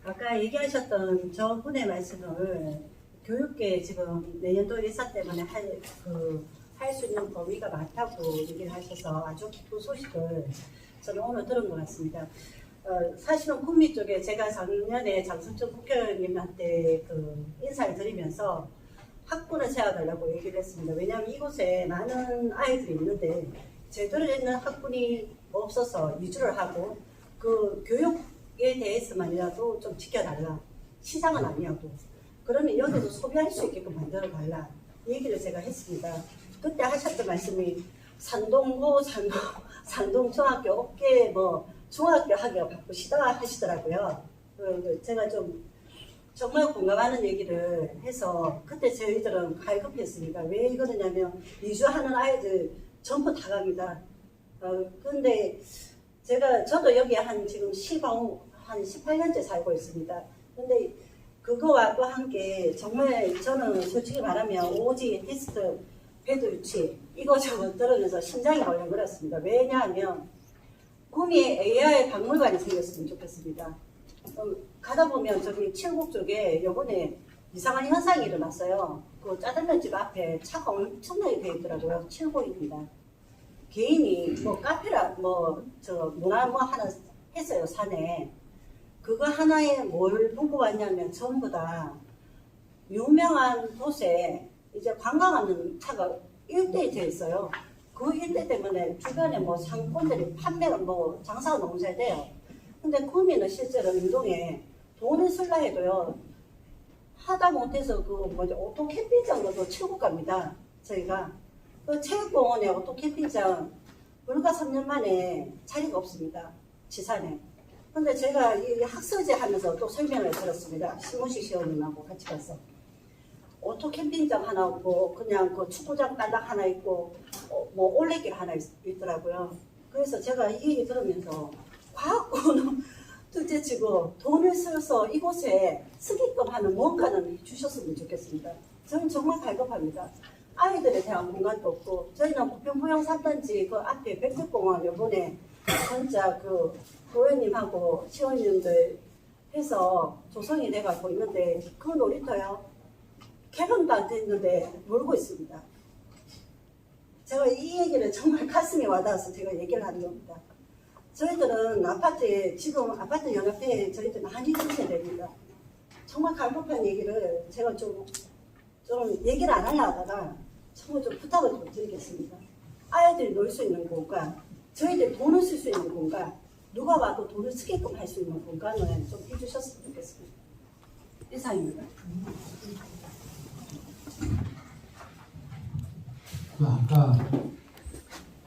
아까 얘기하셨던 저분의 말씀을 교육계 지금 내년도 예산 때문에 할 수 있는 범위가 많다고 얘기를 하셔서 아주 기쁜 소식을 저는 오늘 들은 것 같습니다. 사실은 국미 쪽에 제가 작년에 장승철 국회의원님한테 그 인사를 드리면서 학군을 세워달라고 얘기를 했습니다. 왜냐하면 이곳에 많은 아이들이 있는데 제대로 된 학군이 없어서 이주를 하고 그 교육에 대해서만이라도 좀 지켜달라. 시상은 아니어도. 그러면 여기서 소비할 수 있게끔 만들어달라. 얘기를 제가 했습니다. 그때 하셨던 말씀이 산동고, 산동 중학교 업계 중학교 하기가 바쁘시다 하시더라고요. 제가 좀 정말 공감하는 얘기를 해서 그때 저희들은 갈급했습니다. 왜 그러냐면 이주하는 아이들 전부 다 갑니다. 근데 저도 여기 지금 시방 한 18년째 살고 있습니다. 근데 그거와 또 함께 정말 저는 솔직히 말하면 오지 테스트 배도 유치 이거 들으면서 심장이 벌렁거렸습니다. 왜냐하면 구미에 AI 박물관이 생겼으면 좋겠습니다. 가다 보면 저기 칠곡 쪽에 요번에 이상한 현상이 일어났어요. 그 짜장면집 앞에 차가 엄청나게 돼 있더라고요. 칠곡입니다. 개인이 카페라 문화 하나 했어요. 산에. 그거 하나에 뭘 보고 왔냐면 전부 다 유명한 곳에 이제 관광하는 차가 일대에 돼 있어요. 그 일대 때문에 주변에 상권들이 판매가 장사가 너무 잘 돼요. 근데 구미는 실제로 유동에 돈을 쓸라 해도요. 하다 못해서 오토 캠핑장도 칠곡 갑니다. 저희가. 그 체육공원에 오토 캠핑장 불과 3년 만에 자리가 없습니다. 지산에. 근데 제가 이 학설제 하면서 또 설명을 들었습니다. 신문식 시원님하고 같이 가서. 오토 캠핑장 하나 없고, 그냥 그 축구장 딸락 하나 있고, 올레길 하나 있더라고요. 그래서 제가 이 얘기 들으면서, 과학고는 둘째 치고 돈을 써서 이곳에 쓰게끔 하는 뭔가는 주셨으면 좋겠습니다. 저는 정말 갈급합니다. 아이들에 대한 공간도 없고, 저희는 부평부영 3단지 그 앞에 백석공원 요번에 진짜 도현님하고 시원님들 해서 조성이 돼가고 있는데 그 놀이터요 개방도 안 됐는데 놀고 있습니다. 제가 이 얘기를 정말 가슴에 와닿아서 제가 얘기를 하는 겁니다. 저희들은 아파트에 지금 아파트 연합회에 저희들 많이 주셔야 됩니다. 정말 갈급한 얘기를 제가 좀 얘기를 안 하려 하다가 정말 좀 부탁을 좀 드리겠습니다. 아이들이 놀 수 있는 공간, 저희들 돈을 쓸 수 있는 공간, 누가 와도 돈을 쓰게끔 할 수 있는 공간을 좀 해주셨으면 좋겠습니다. 이상입니다. 아까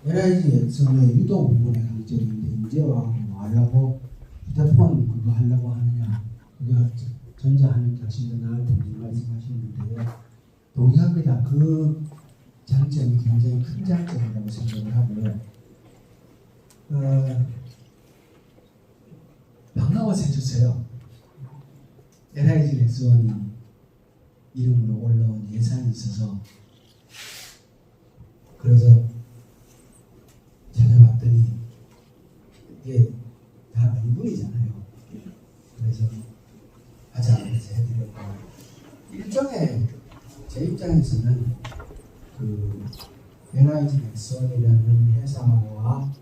LIG 엑슨의 유도 부분에 강점인데 이제 하려고 휴대폰 그거 하려고 하느냐 그게 전자하는 자신도 나한테 말씀하시는데요. 동의합니다. 그 장점이 굉장히 큰 장점이라고 생각을 하고요. 반가워서 해주세요. LIG 엑스원이 이름으로 올라온 예산이 있어서 그래서 찾아봤더니 이게 다 명분이잖아요. 그래서 하자 그래서 해드렸고 일종의 제 입장에서는 그 LIG 엑스원이라는 회사와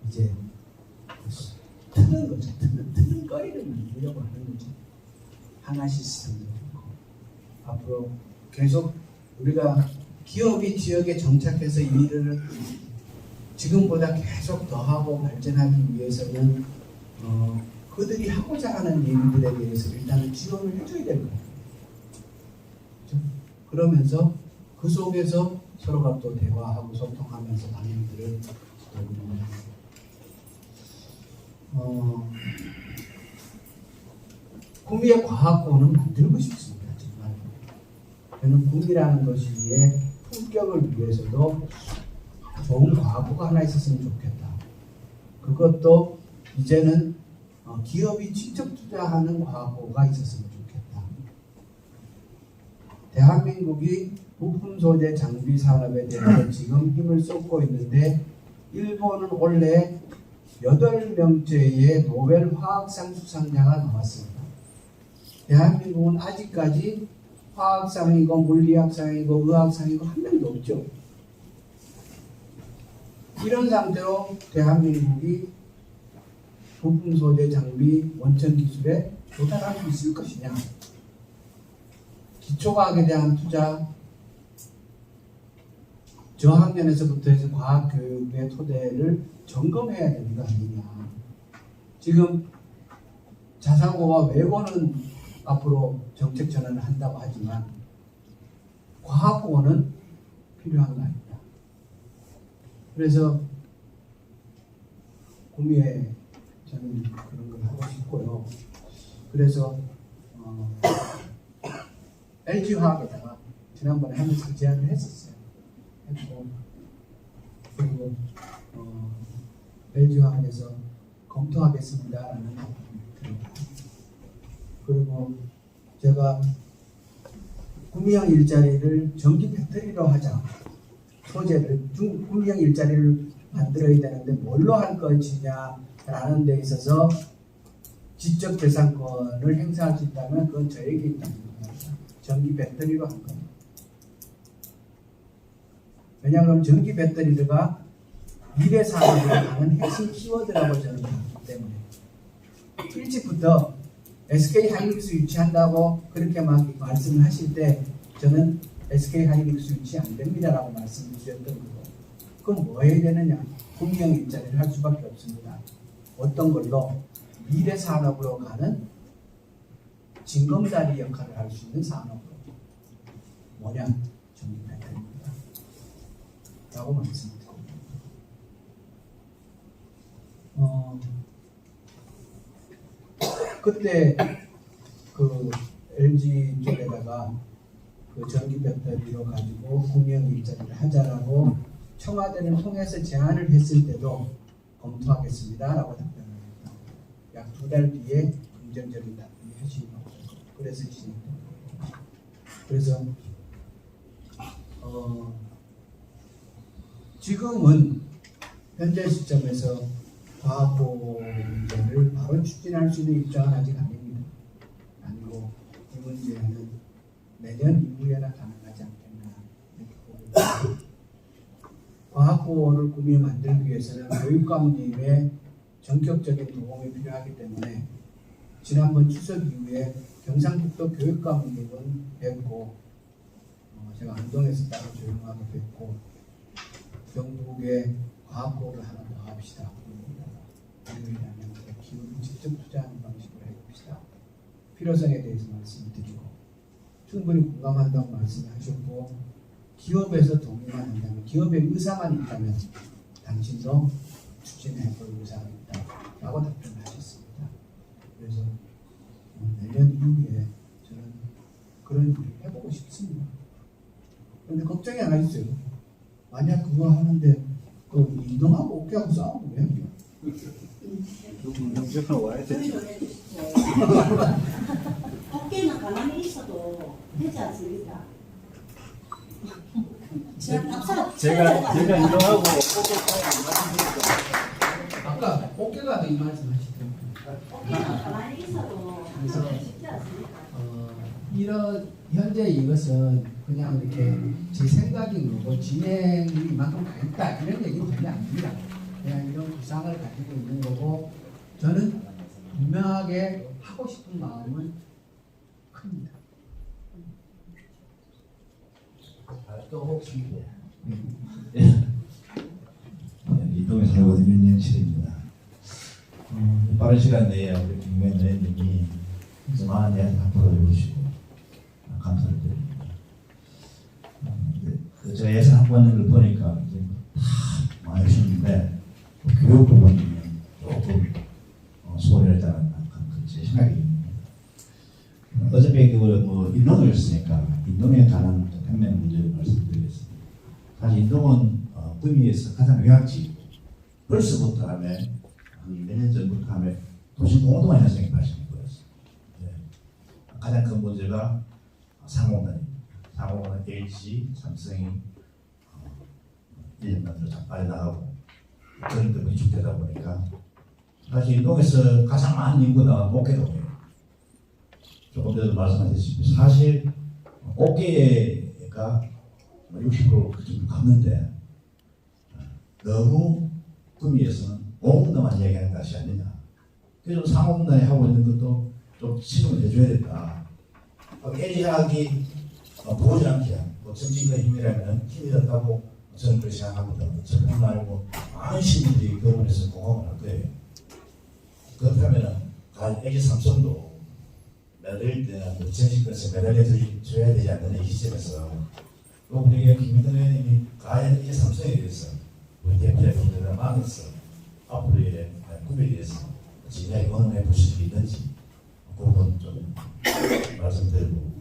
이제 트는 거죠. 트는 거리를 만들려고 하는 거죠. 하나 시스템도 있고 앞으로 계속 우리가 기업이 지역에 정착해서 일을 지금보다 계속 더하고 발전하기 위해서는 그들이 하고자 하는 일들에 대해서 일단은 지원을 해줘야 될 거예요. 그렇죠? 그러면서 그 속에서 서로가 또 대화하고 소통하면서 방향들을 구미의 과학고는 만들고 싶습니다. 정말 저는 구미라는 것이의 품격을 위해서도 좋은 과학고가 하나 있었으면 좋겠다. 그것도 이제는 기업이 직접 투자하는 과학고가 있었으면 좋겠다. 대한민국이 부품 소재 장비 산업에 대해서 지금 힘을 쏟고 있는데 일본은 원래 8명째의 노벨 화학상 수상자가 나왔습니다. 대한민국은 아직까지 화학상이고 물리학상이고 의학상이고 한 명도 없죠. 이런 상태로 대한민국이 부품 소재 장비 원천 기술에 도달할 수 있을 것이냐. 기초과학에 대한 투자, 저학년에서부터 해서 과학교육의 토대를 점검해야 되는 거 아니냐. 지금 자사고와 외고는 앞으로 정책 전환을 한다고 하지만 과학고는 필요한 거 아니다. 그래서 구미에 저는 그런 걸 하고 싶고요. 그래서 LG화학에다가 지난번에 하면서 그 제안을 했었어요. 했고 그리고 LG화학에서 검토하겠습니다라는 그리고 제가 구미형 일자리를 전기 배터리로 하자. 소재를 구미형 일자리를 만들어야 되는데 뭘로 할 것이냐라는 데 있어서 지적 재산권을 행사할 수 있다면 그건 저에게 있다는 겁니다. 전기 배터리로 할 겁니다. 왜냐하면 전기 배터리가 미래 산업에 가는 핵심 키워드라고 저는 봤기 때문에 일찍부터 SK 하이닉스 유치한다고 그렇게 막 말씀을 하실 때 저는 SK 하이닉스 유치 안 됩니다라고 말씀을 드렸던 거고 그럼 뭐 해야 되느냐? 구미형 일자리를 할 수밖에 없습니다. 어떤 걸로? 미래 산업으로 가는 징검다리 역할을 할 수 있는 산업으로 뭐냐? 전기 배터리입니다. 라고 말씀드립니다. 그때 그 LG 쪽에다가 그 전기 배터리로 가지고 구미형 일자리를 하자라고 청와대를 통해서 제안을 했을 때도 검토하겠습니다라고 답변을 했다. 약 2달 뒤에 긍정적인 답변이 하신 거고 그래서 진행됩니다. 그래서 지금은 현재 시점에서 과학고 문제를 바로 추진할 수 있는 입장은 아직 아닙니다. 아니고 이 문제는 내년 이후에나 가능하지 않겠나 이렇게 보고 있습니다. 과학고를 구미에 만들기 위해서는 교육감님의 전격적인 도움이 필요하기 때문에 지난번 추석 이후에 경상북도 교육감님은 뵙고 제가 안동에서 따로 조용하게 뵙고 경북에 과학고를 하나 더 합시다. 이러려면 기업을 직접 투자하는 방식으로 해봅시다. 필요성에 대해서 말씀드리고 충분히 공감한다고 말씀하셨고 기업에서 동의만 한다면 기업의 의사만 있다면 당신도 추진해볼 의사가 있다라고 답변을 하셨습니다. 그래서 내년 이후에 저는 그런 일을 해보고 싶습니다. 그런데 걱정이 하나 있어요. 만약 그거 하는데 그 인동하고 어깨하고 싸우면 왜 해요? 어깨는 가만히 있어도 되지 않습니까? 제가 인동하고 아까 어깨가 이 말씀하시더라고요. 어깨는 가만히 있어도 쉽지 않습니까? 이런 현재 이것은 그냥 이렇게 제 생각인 거고 진행이 이만큼 가 있다 이런 얘기는 전혀 아닙니다. 그냥 이런 구상을 가지고 있는 거고 저는 분명하게 하고 싶은 마음은 큽니다. 또 혹시 이동에 살고 있는 윤영실입니다. 빠른 시간 내에 우리 김명현 의원님이 많은 이야기 앞으로 해주시고 감사를 드립니다. 제가 예산 확보하는 걸 보니까 이제 다 많이 하셨는데 교육 부분이면 조금 소홀히 하지 않았나 제 생각입니다. 어차피 인동을 했으니까 인동에 관한 판매 문제를 말씀드리겠습니다. 사실 인동은 구미에서 가장 요약지 벌써부터 하면 한 몇 년 전부터 하면 도시 공동화 현상이 발생해 버렸어요. 가장 큰 문제가 상호간입니다. 상호간은 LG, 삼성이 1년 만으로 빨리 나가고 그런 데 위축되다 보니까 사실 인동에서 가장 많은 인구가 옥계동이에요. 조금 전에도 말씀하셨듯이 사실 옥계가 60% 그쯤 갔는데 너무 구미에서는 5분단만 이야기하는 것이 아니냐. 그래서 상호분단이 하고 있는 것도 좀 치료를 해줘야 된다. LG화학이 보지 않게 정치인의 힘이라면 힘이 든다고 저는 그렇게 생각하거든요. 저뿐 말고 많은 시민들이 그 부분에서 공감을 할 거예요. 그렇다면 LG 삼성도 매달릴 때는 정치권에서 매달려줘야 되지 않느냐 이 시점에서 또 우리가 김민동 의원님이 과연 LG 삼성에 대해서 우리 대표님들과 만나서 앞으로의 꿈에 대해서 진작에 언론해 보실 수 있는지 그 부분 좀 말씀드리고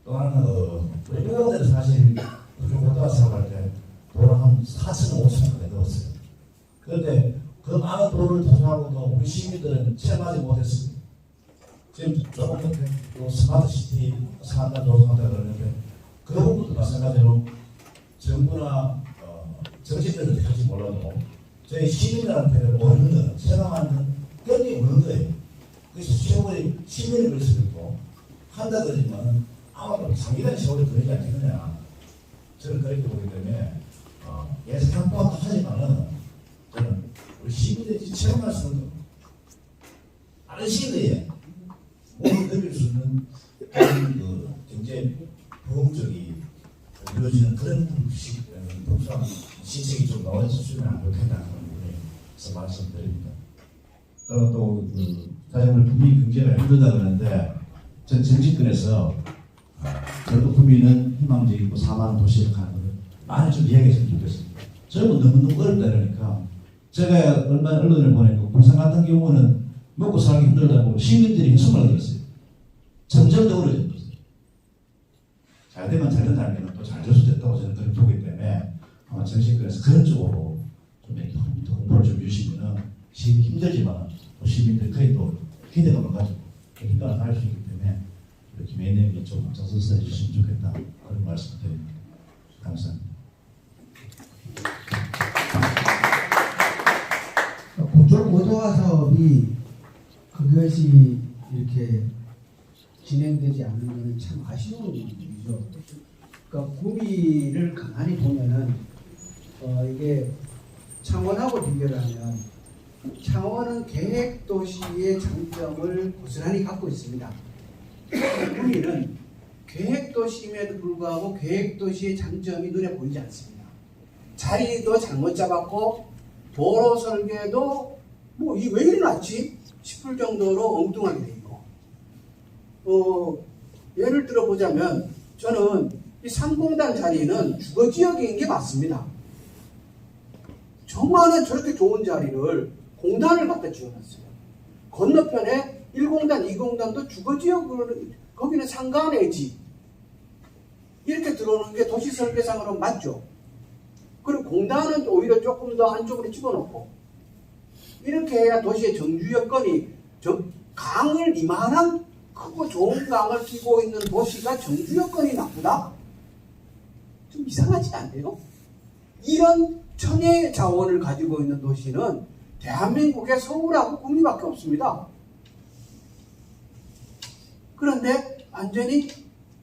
또 하나는 우리 의원들은 사실 우리 고등학교 생활할 때 도로 한 4,500원 넣었어요. 그런데 그 많은 도로를 통과하고도 우리 시민들은 체험하지 못했습니다. 지금 조금 더 스마트시티 산다 조성한다 그러는데 그 부분도 마찬가지로 정부나 정치권은 할지 몰라도 저희 시민들한테는 모르는 체감하는 끈이 없는 거예요. 그래서 세월이 10년이 걸릴 수도 있고 한다 그러지만 아마도 장기간 세월이 걸리지 않겠느냐 저는 그렇게 보기 때문에 예상도 하지만은 저는 우리 시민들이 체험할 수 있는 다른 시대에 몸을 느낄 수 있는 그런 그 굉장히 보험적이 이루어지는 그런 복수한 시책이 좀 나와주시면 안 좋겠다는 부분에서 말씀드립니다. 또 사실 국민 경제가 힘들다 그러는데 전 정치권에서 저도 국민은 희망적이고 사망 도시를 가는 걸 많이 좀 이야기했으면 좋겠습니다. 저는 너무 어렵다 그러니까 제가 얼마 언론을 보니까 부산 같은 경우는 먹고 살기 힘들다고 시민들이 힘숨을 얻었어요. 점점 더 어려졌어요. 잘 되면 잘 된다면 또 잘 될 수도 있다고 저는 그렇게 보기 때문에 아마 정치권에서 그런 쪽으로 좀 이렇게 홍보를 좀 주시면은 시민이 힘들지만 또 시민들 거의 또 기대감을 가지고 힘을 할 수 있기 때문에 이렇게 매년이 좀 앞장서서 해주시면 좋겠다 그런 말씀드립니다. 감사합니다. 고졸 고도화 사업이 그것이 이렇게 진행되지 않는 것은 참 아쉬운 일이죠. 그러니까 구미를 가만히 보면은 이게 창원하고 비교를 하면 창원은 계획도시의 장점을 고스란히 갖고 있습니다. 구미는 계획도시임에도 불구하고 계획도시의 장점이 눈에 보이지 않습니다. 자리도 잘못 잡았고 도로 설계도 뭐 이 왜 이리 놨지 싶을 정도로 엉뚱하게 돼 있고 예를 들어 보자면 저는 이 상공단 자리는 주거지역인 게 맞습니다. 정말은 저렇게 좋은 자리를 공단을 갖다 지어놨어요. 건너편에 1공단, 2공단도 주거지역으로 거기는 상가내지 이렇게 들어오는 게 도시설계상으로 맞죠. 그리고 공단은 오히려 조금 더 안쪽으로 집어넣고 이렇게 해야 도시의 정주 여건이 강을 이만한 크고 좋은 강을 끼고 있는 도시가 정주 여건이 나쁘다? 좀 이상하지 않나요? 이런 천혜의 자원을 가지고 있는 도시는 대한민국의 서울하고 구미밖에 없습니다. 그런데 완전히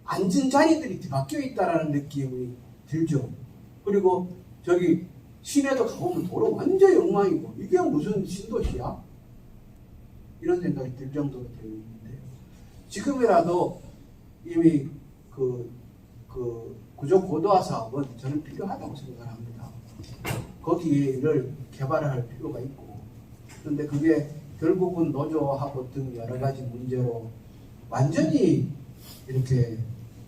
앉은 자리들이 뒤바뀌어 있다는 느낌이 들죠. 그리고 저기 시내도 가보면 도로 완전히 엉망이고 이게 무슨 신도시야? 이런 생각이 들 정도로 되어 있는데요. 지금이라도 이미 그 구조 고도화 사업은 저는 필요하다고 생각합니다. 거기를 개발할 필요가 있고 그런데 그게 결국은 노조하고 등 여러 가지 문제로 완전히 이렇게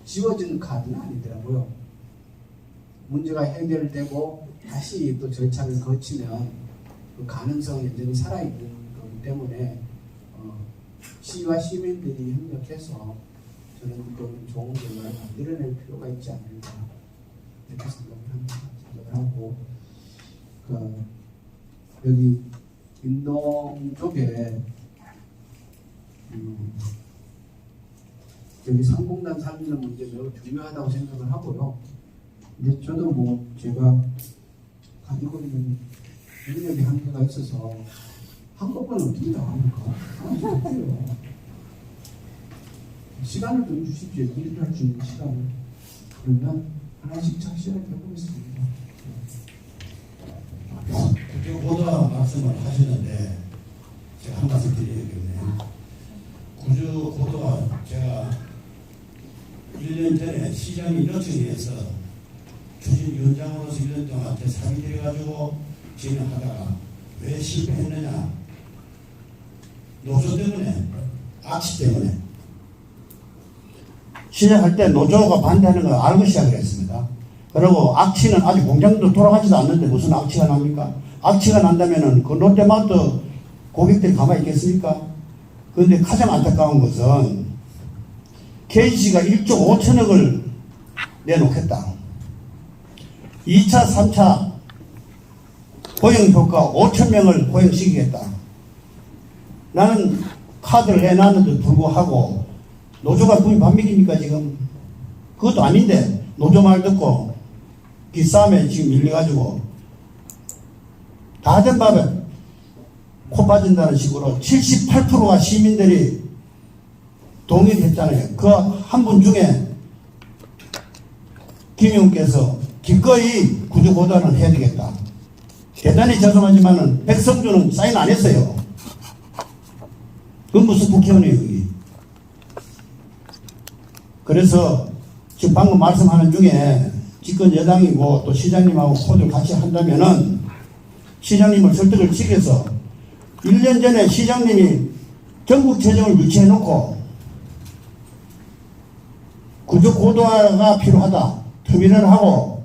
지워진 카드는 아니더라고요. 문제가 해결되고 다시 또 절차를 거치면 그 가능성이 여전히 살아있는 거기 때문에 시와 시민들이 협력해서 저는 좀 좋은 결과를 만들어낼 필요가 있지 않을까 이렇게 생각을 하고 여기 인동 쪽에 여기 상공단 살리는 문제 매우 중요하다고 생각을 하고요. 근데 저도 뭐 제가 가지고 있는 능력이 한계가 있어서 한꺼번에 어떻게 다 합니까? 시간을 좀 주십시오. 일을 할 수 있는 시간을. 그러면 하나씩 착실하게 해보겠습니다. 구조 고도화 말씀을 하시는데 제가 한 말씀 드리겠네요. 구조 고도화 제가 1년 전에 시장 인허증에서 추진위원장으로서 1년 동안 대상이 돼가지고 진행하다가 왜 실패했느냐? 노조 때문에, 악취 때문에. 시작할 때 노조가 반대하는 걸 알고 시작을 했습니다. 그리고 악취는 아직 공장도 돌아가지도 않는데 무슨 악취가 납니까? 악취가 난다면은 그 롯데마트 고객들이 가만히 있겠습니까? 그런데 가장 안타까운 것은 KGC가 1조 5천억을 내놓겠다. 2차, 3차 고용효과 5천 명을 고용시키겠다. 나는 카드를 내놨는데도 불구하고 노조가 그게 반맥입니까 지금? 그것도 아닌데 노조 말 듣고 기싸움에 지금 밀려가지고 다 된 밥에 코 빠진다는 식으로 78%가 시민들이 동의를 했잖아요. 그 한 분 중에 김용께서 기꺼이 구조고단을 해야 되겠다. 대단히 죄송하지만은 백성주는 사인 안 했어요. 그건 무슨 국회의원이에요, 여기. 그래서 지금 방금 말씀하는 중에 집권 여당이고 또 시장님하고 코드를 같이 한다면은 시장님을 설득을 시켜서 1년 전에 시장님이 전국 재정을 유치해놓고 구조 고도화가 필요하다. 터미널하고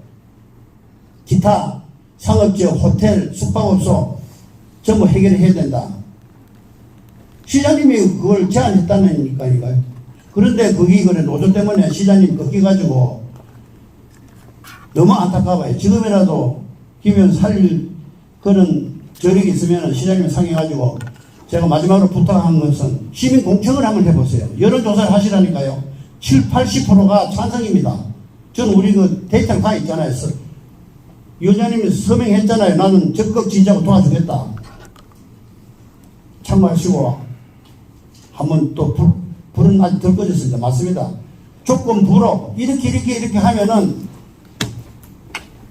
기타 상업지역, 호텔, 숙박업소 전부 해결해야 된다. 시장님이 그걸 제안했다는 거니까요. 그런데 거기 그래 노조 때문에 시장님 꺾여가지고 너무 안타까워요. 지금이라도 기면 살릴 그런 저력이 있으면 시장님 상해가지고 제가 마지막으로 부탁한 것은 시민 공청을 한번 해보세요. 여론조사를 하시라니까요. 7, 80%가 찬성입니다. 저는 우리 그 데이터 다 있잖아요. 위원장님이 서명했잖아요. 나는 적극 지지하고 도와주겠다. 참고하시고 한번 또 불은 아직 덜 꺼졌습니다. 맞습니다. 조건 불어 이렇게 하면은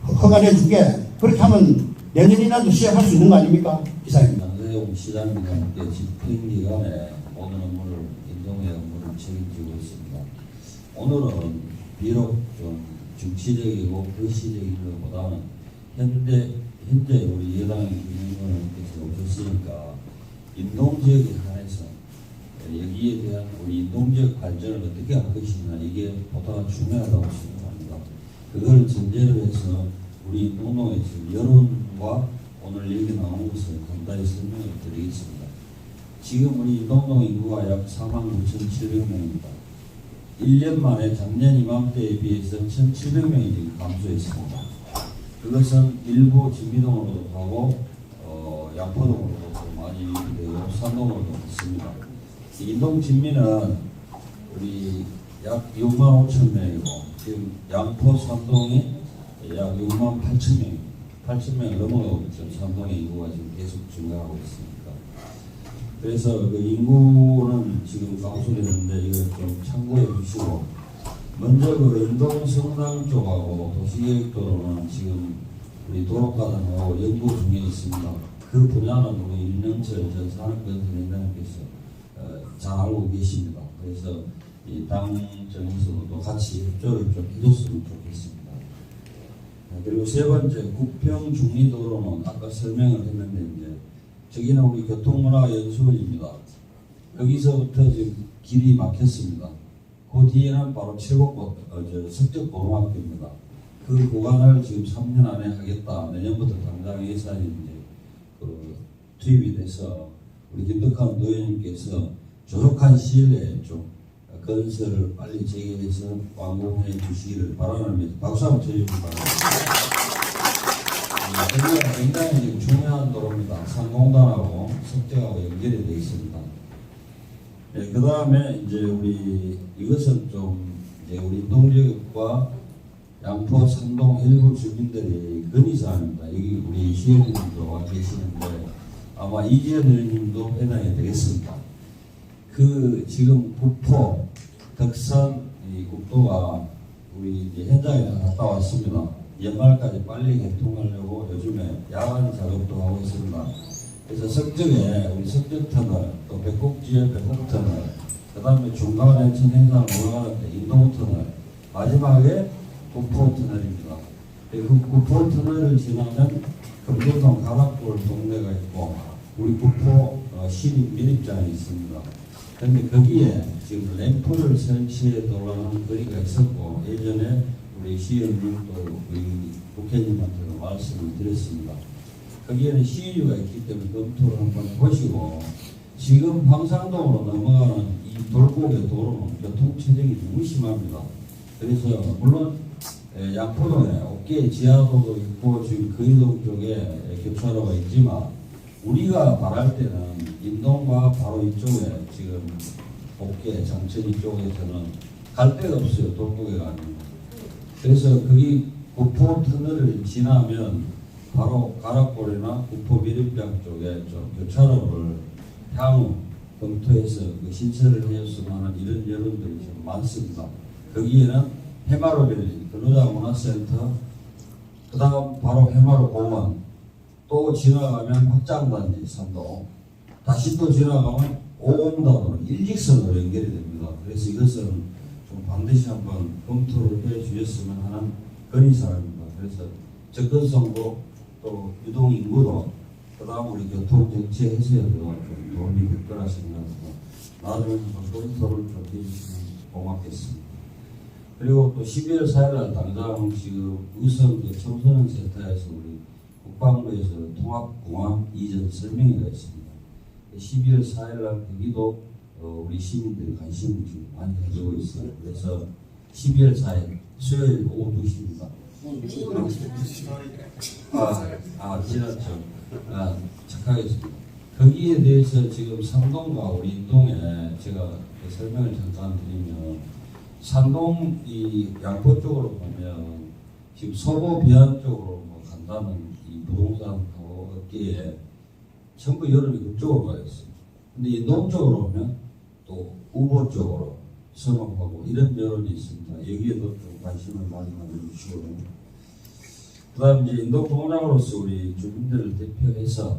허가내줄게. 그렇게 하면 내년이라도 시작할 수 있는 거 아닙니까? 이상입니다. 안세용 시장님과 함께 집행 기간에 모든 업무를 인동의 업무를 책임지고 있습니다. 오늘은 비록 좀 정치적이고 거시적인 것보다는 현재 우리 여당의 김영권께서 오셨으니까 인동지역에 한해서 여기에 대한 우리 인동지역 발전을 어떻게 할 것이냐 이게 보다 중요하다고 생각합니다. 그걸 전제로 해서 우리 인동동의 여론과 오늘 얘기 나오는 것을 간단히 설명을 드리겠습니다. 지금 우리 인동동 인구가 약 49,700명입니다. 1년 만에 작년 이맘때에 비해서 1,700명이 지금 감소했습니다. 그것은 일부 진미동으로도 가고 양포동으로도 많이 되고 산동으로도 갔습니다. 인동 진미는 우리 약 6만 5천 명이고 지금 양포 산동이 약 6만 8천 명입니다. 8천 명을 넘어가고 있죠. 산동의 인구가 지금 계속 증가하고 있으니까. 그래서 그 인구는 지금 감소되는데 이걸 좀 참고해 주시고 먼저 그 인동 성당 쪽하고 도시계획도로는 지금 우리 도로가단하고 연구 중에 있습니다. 그 분야는 우리 윤영철 전 산업건설위원장님께서 잘 알고 계십니다. 그래서 이 당정에서도 같이 협조를 좀 해줬으면 좋겠습니다. 그리고 세 번째 국평 중리도로는 아까 설명을 했는데 이제 저기는 우리 교통문화연수원입니다. 여기서부터 지금 길이 막혔습니다. 그 뒤에는 바로 석적고등학교입니다. 그 구간을 지금 3년 안에 하겠다. 내년부터 당장 예산이 이제 투입이 돼서 우리 김덕환 도의원님께서 조속한 시일 내에 좀 건설을 빨리 재개해서 완공해 주시기를 바라면서 박수 한번 쳐주시기 바랍니다. 여기가 굉장히 지금 중요한 도로입니다. 상공단하고 석재하고 연결이 되어 있습니다. 네, 그 다음에 이제 우리 이것은 좀 이제 우리 인동지역과 양포, 산동 일부 주민들이 건의사항입니다. 여기 우리 시의원님도 와 계시는데 아마 이지연 의원님도 해당이 되겠습니다. 그 지금 국포, 덕산 이 국도가 우리 이제 현장에 갔다 왔습니다. 연말까지 빨리 개통하려고 요즘에 야간 작업도 하고 있습니다. 그래서 석정에 우리 석정터널, 또 백곡지역 백곡터널, 그 다음에 중간에 천행산 올라가는데 인동터널, 마지막에 국포터널입니다. 그 구포 터널을 지나면 금도동 가락골 동네가 있고 우리 구포 시립 밀입장이 있습니다. 그런데 거기에 지금 램프를 설치해 돌아가는 거리가 있었고 예전에 우리 시의원님도 우리 국회의원님한테도 말씀을 드렸습니다. 거기에는 시의유가 있기 때문에 검토를 한번 보시고 지금 황상동으로 넘어가는 이 돌고개 도로는 교통체증이 너무 심합니다. 그래서 물론 양포동에 어깨 지하도도 있고 지금 거의동 쪽에 교차로가 있지만 우리가 바랄 때는 인동과 바로 이쪽에 지금 어깨 장천이 쪽에서는 갈 데가 없어요. 돌고개가 아닙니다. 그래서 거기 구포 터널을 지나면 바로 가락골이나 구포 밀입장 쪽에 좀 교차로를 향후 검토해서 그 신설을 해줬으면 하는 이런 여론들이 좀 많습니다. 거기에는 해마루밸리 근로자문화센터, 그 다음 바로 해마루 공원, 또 지나가면 확장단지 산동, 다시 또 지나가면 오공단으로 일직선으로 연결이 됩니다. 그래서 이것은 좀 반드시 한번 검토를 해 주셨으면 하는 건의사항입니다. 그래서 접근성도 또 유동인구도 그 다음 우리 교통정치 해소에도 좀 도움이 될 거라 생각합니다. 나중에 좀 검토를 좀 해주시면 고맙겠습니다. 그리고 또 12월 4일날 당장 지금 의성 청소년 센터에서 우리 국방부에서 통합공항 이전 설명회가 있습니다. 12월 4일날 거기도 우리 시민들이 관심을 지금 많이 가지고 있어요. 그래서 12월 4일 수요일 오후 2시입니다. 지났죠. 착하겠습니다. 거기에 대해서 지금 산동과 우리 인동에 제가 설명을 잠깐 드리면 산동 이 양포 쪽으로 보면 지금 서부 비안 쪽으로 뭐 간다는 이 부동산 업계에 전부 여름이 그쪽으로 가 있어요. 근데 인동 쪽으로 오면 또 우보 쪽으로 선호하고 이런 여론이 있습니다. 여기에도 좀 관심을 많이 가져주시고 그 다음 이제 인동 공장으로서 우리 주민들을 대표해서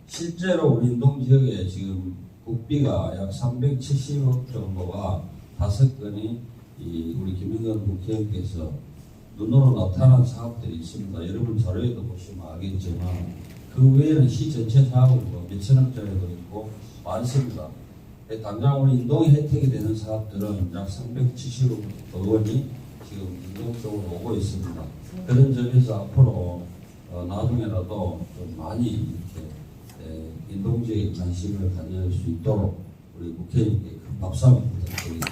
실제로 우리 인동 지역에 지금 국비가 약 370억 정도가 5건이 우리 김영건 국회의원께서 눈으로 나타난 사업들이 있습니다. 여러분 자료에도 보시면 알겠지만 그 외에는 시 전체 사업은 뭐 몇천억짜리도 있고 많습니다. 당장 우리 인동에 혜택이 되는 사업들은 약 370억 원이 지금 인동 쪽으로 오고 있습니다. 그런 점에서 앞으로 나중에라도 좀 많이 이렇게 인동 지역에 관심을 가질 수 있도록 우리 국회의원께 큰 박수 한번 부탁드립니다.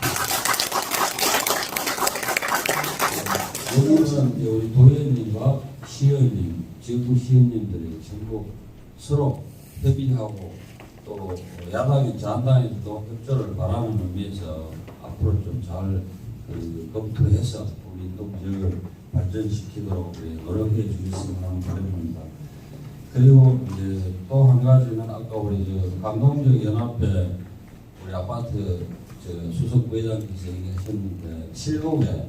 여기는 우리 도의원님과 시의원님, 지역구 시의원님들이 전부 서로 협의하고 또 야당이 자한당에서도 협조를 바라는 의미에서 앞으로 좀 잘 검토해서 우리 인동 지역을 발전시키도록 노력해 주셨으면 하는 바람입니다. 그리고 이제 또 한 가지는 아까 우리 강동지역 연합회 우리 아파트 수석 부회장께서 얘기하셨는데 칠곡에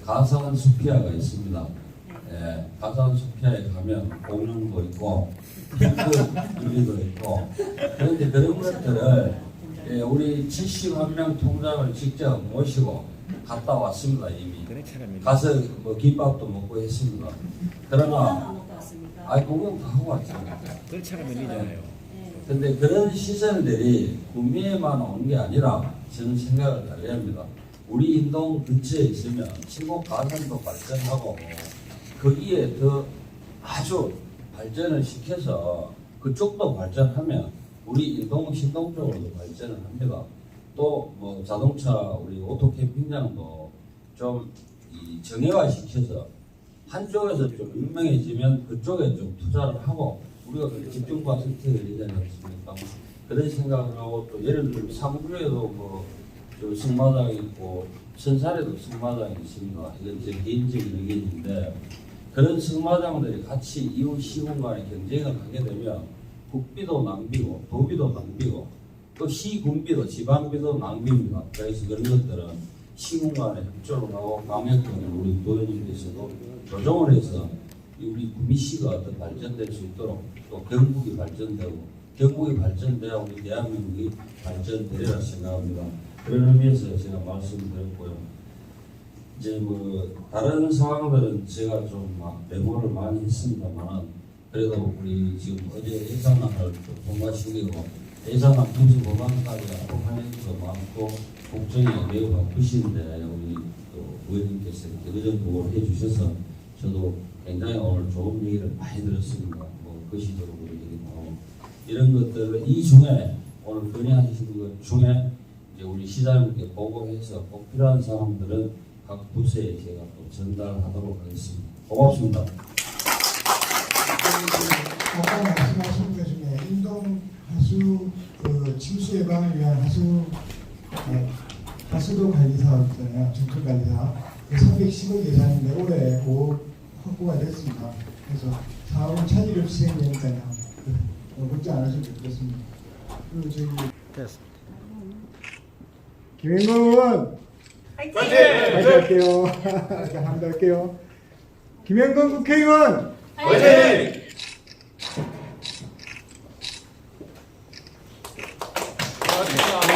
가산 수피아가 있습니다. 가산 수피아에 가면 공룡도 있고 핑크유리도 있고 그런데 그런 것들을 우리 71명 통장을 직접 모시고 갔다 왔습니다. 이미 가서 뭐 김밥도 먹고 했습니다. 그러나 구경도 하고 왔죠. 그런 차가 밀리잖아요. 근데 그런 시설들이 구미에만 오는 게 아니라 저는 생각을 달리 합니다. 우리 인동 근처에 있으면 칠곡 가산도 발전하고 거기에 더 아주 발전을 시켜서 그쪽도 발전하면 우리 인동 신동 쪽으로도 발전을 합니다. 또 뭐 자동차 우리 오토 캠핑장도 좀 정형화 시켜서 한쪽에서 좀 유명해지면 그쪽에 좀 투자를 하고 우리가 집중과 선택을 얘기하지 않습니까? 그런 생각을 하고 또 예를 들면 상주에도 뭐 승마장이 있고 선산에도 승마장이 있습니다. 이건 제 개인적인 의견인데 그런 승마장들이 같이 이웃 시군 간에 경쟁을 하게 되면 국비도 낭비고 도비도 낭비고 또 시군비도 지방비도 낭비입니다. 그래서 그런 것들은 시군 간에 협조를 하고 강력하게 우리 도의원님께서도 조정을 해서 우리 구미시가 어떤 발전될 수 있도록 또 경북이 발전되고 경북이 발전돼야 우리 대한민국이 발전되리라 생각합니다. 그런 의미에서 제가 말씀드렸고요. 이제 뭐 다른 상황들은 제가 좀 막 메모를 많이 했습니다만 그래도 우리 지금 어제 예산안을 통과시키고 예산안 분수 법안까지 하는 것도 많고 국정이 매우 바쁘신데 우리 또 의원님께서 이렇게 의전 보고를 해주셔서 저도 굉장히 오늘 좋은 얘기를 많이 들었습니다. 뭐 거시적으로 얘기도 이런 것들을 이 중에 오늘 건의하시는 것 중에 이제 우리 시장님께 보고해서 꼭 필요한 사람들은 각 부서에 제가 또 전달하도록 하겠습니다. 고맙습니다. 아까 말씀하신 것 중에 인동 하수 침수 예방을 위한 하수도 관리 사업 있잖아요. 정철 관리 사업. 310억 예산인데 올해 5억 확보가 됐습니다. 그래서 사업은 차질 없이 진행되니까요. 걱정 안 하셔도 되겠습니다. 그리고 저기 김영건 의원 화이팅! 다시 할게요. 한번 더 할게요. 김영건 국회의원 화이팅! 고맙습니다.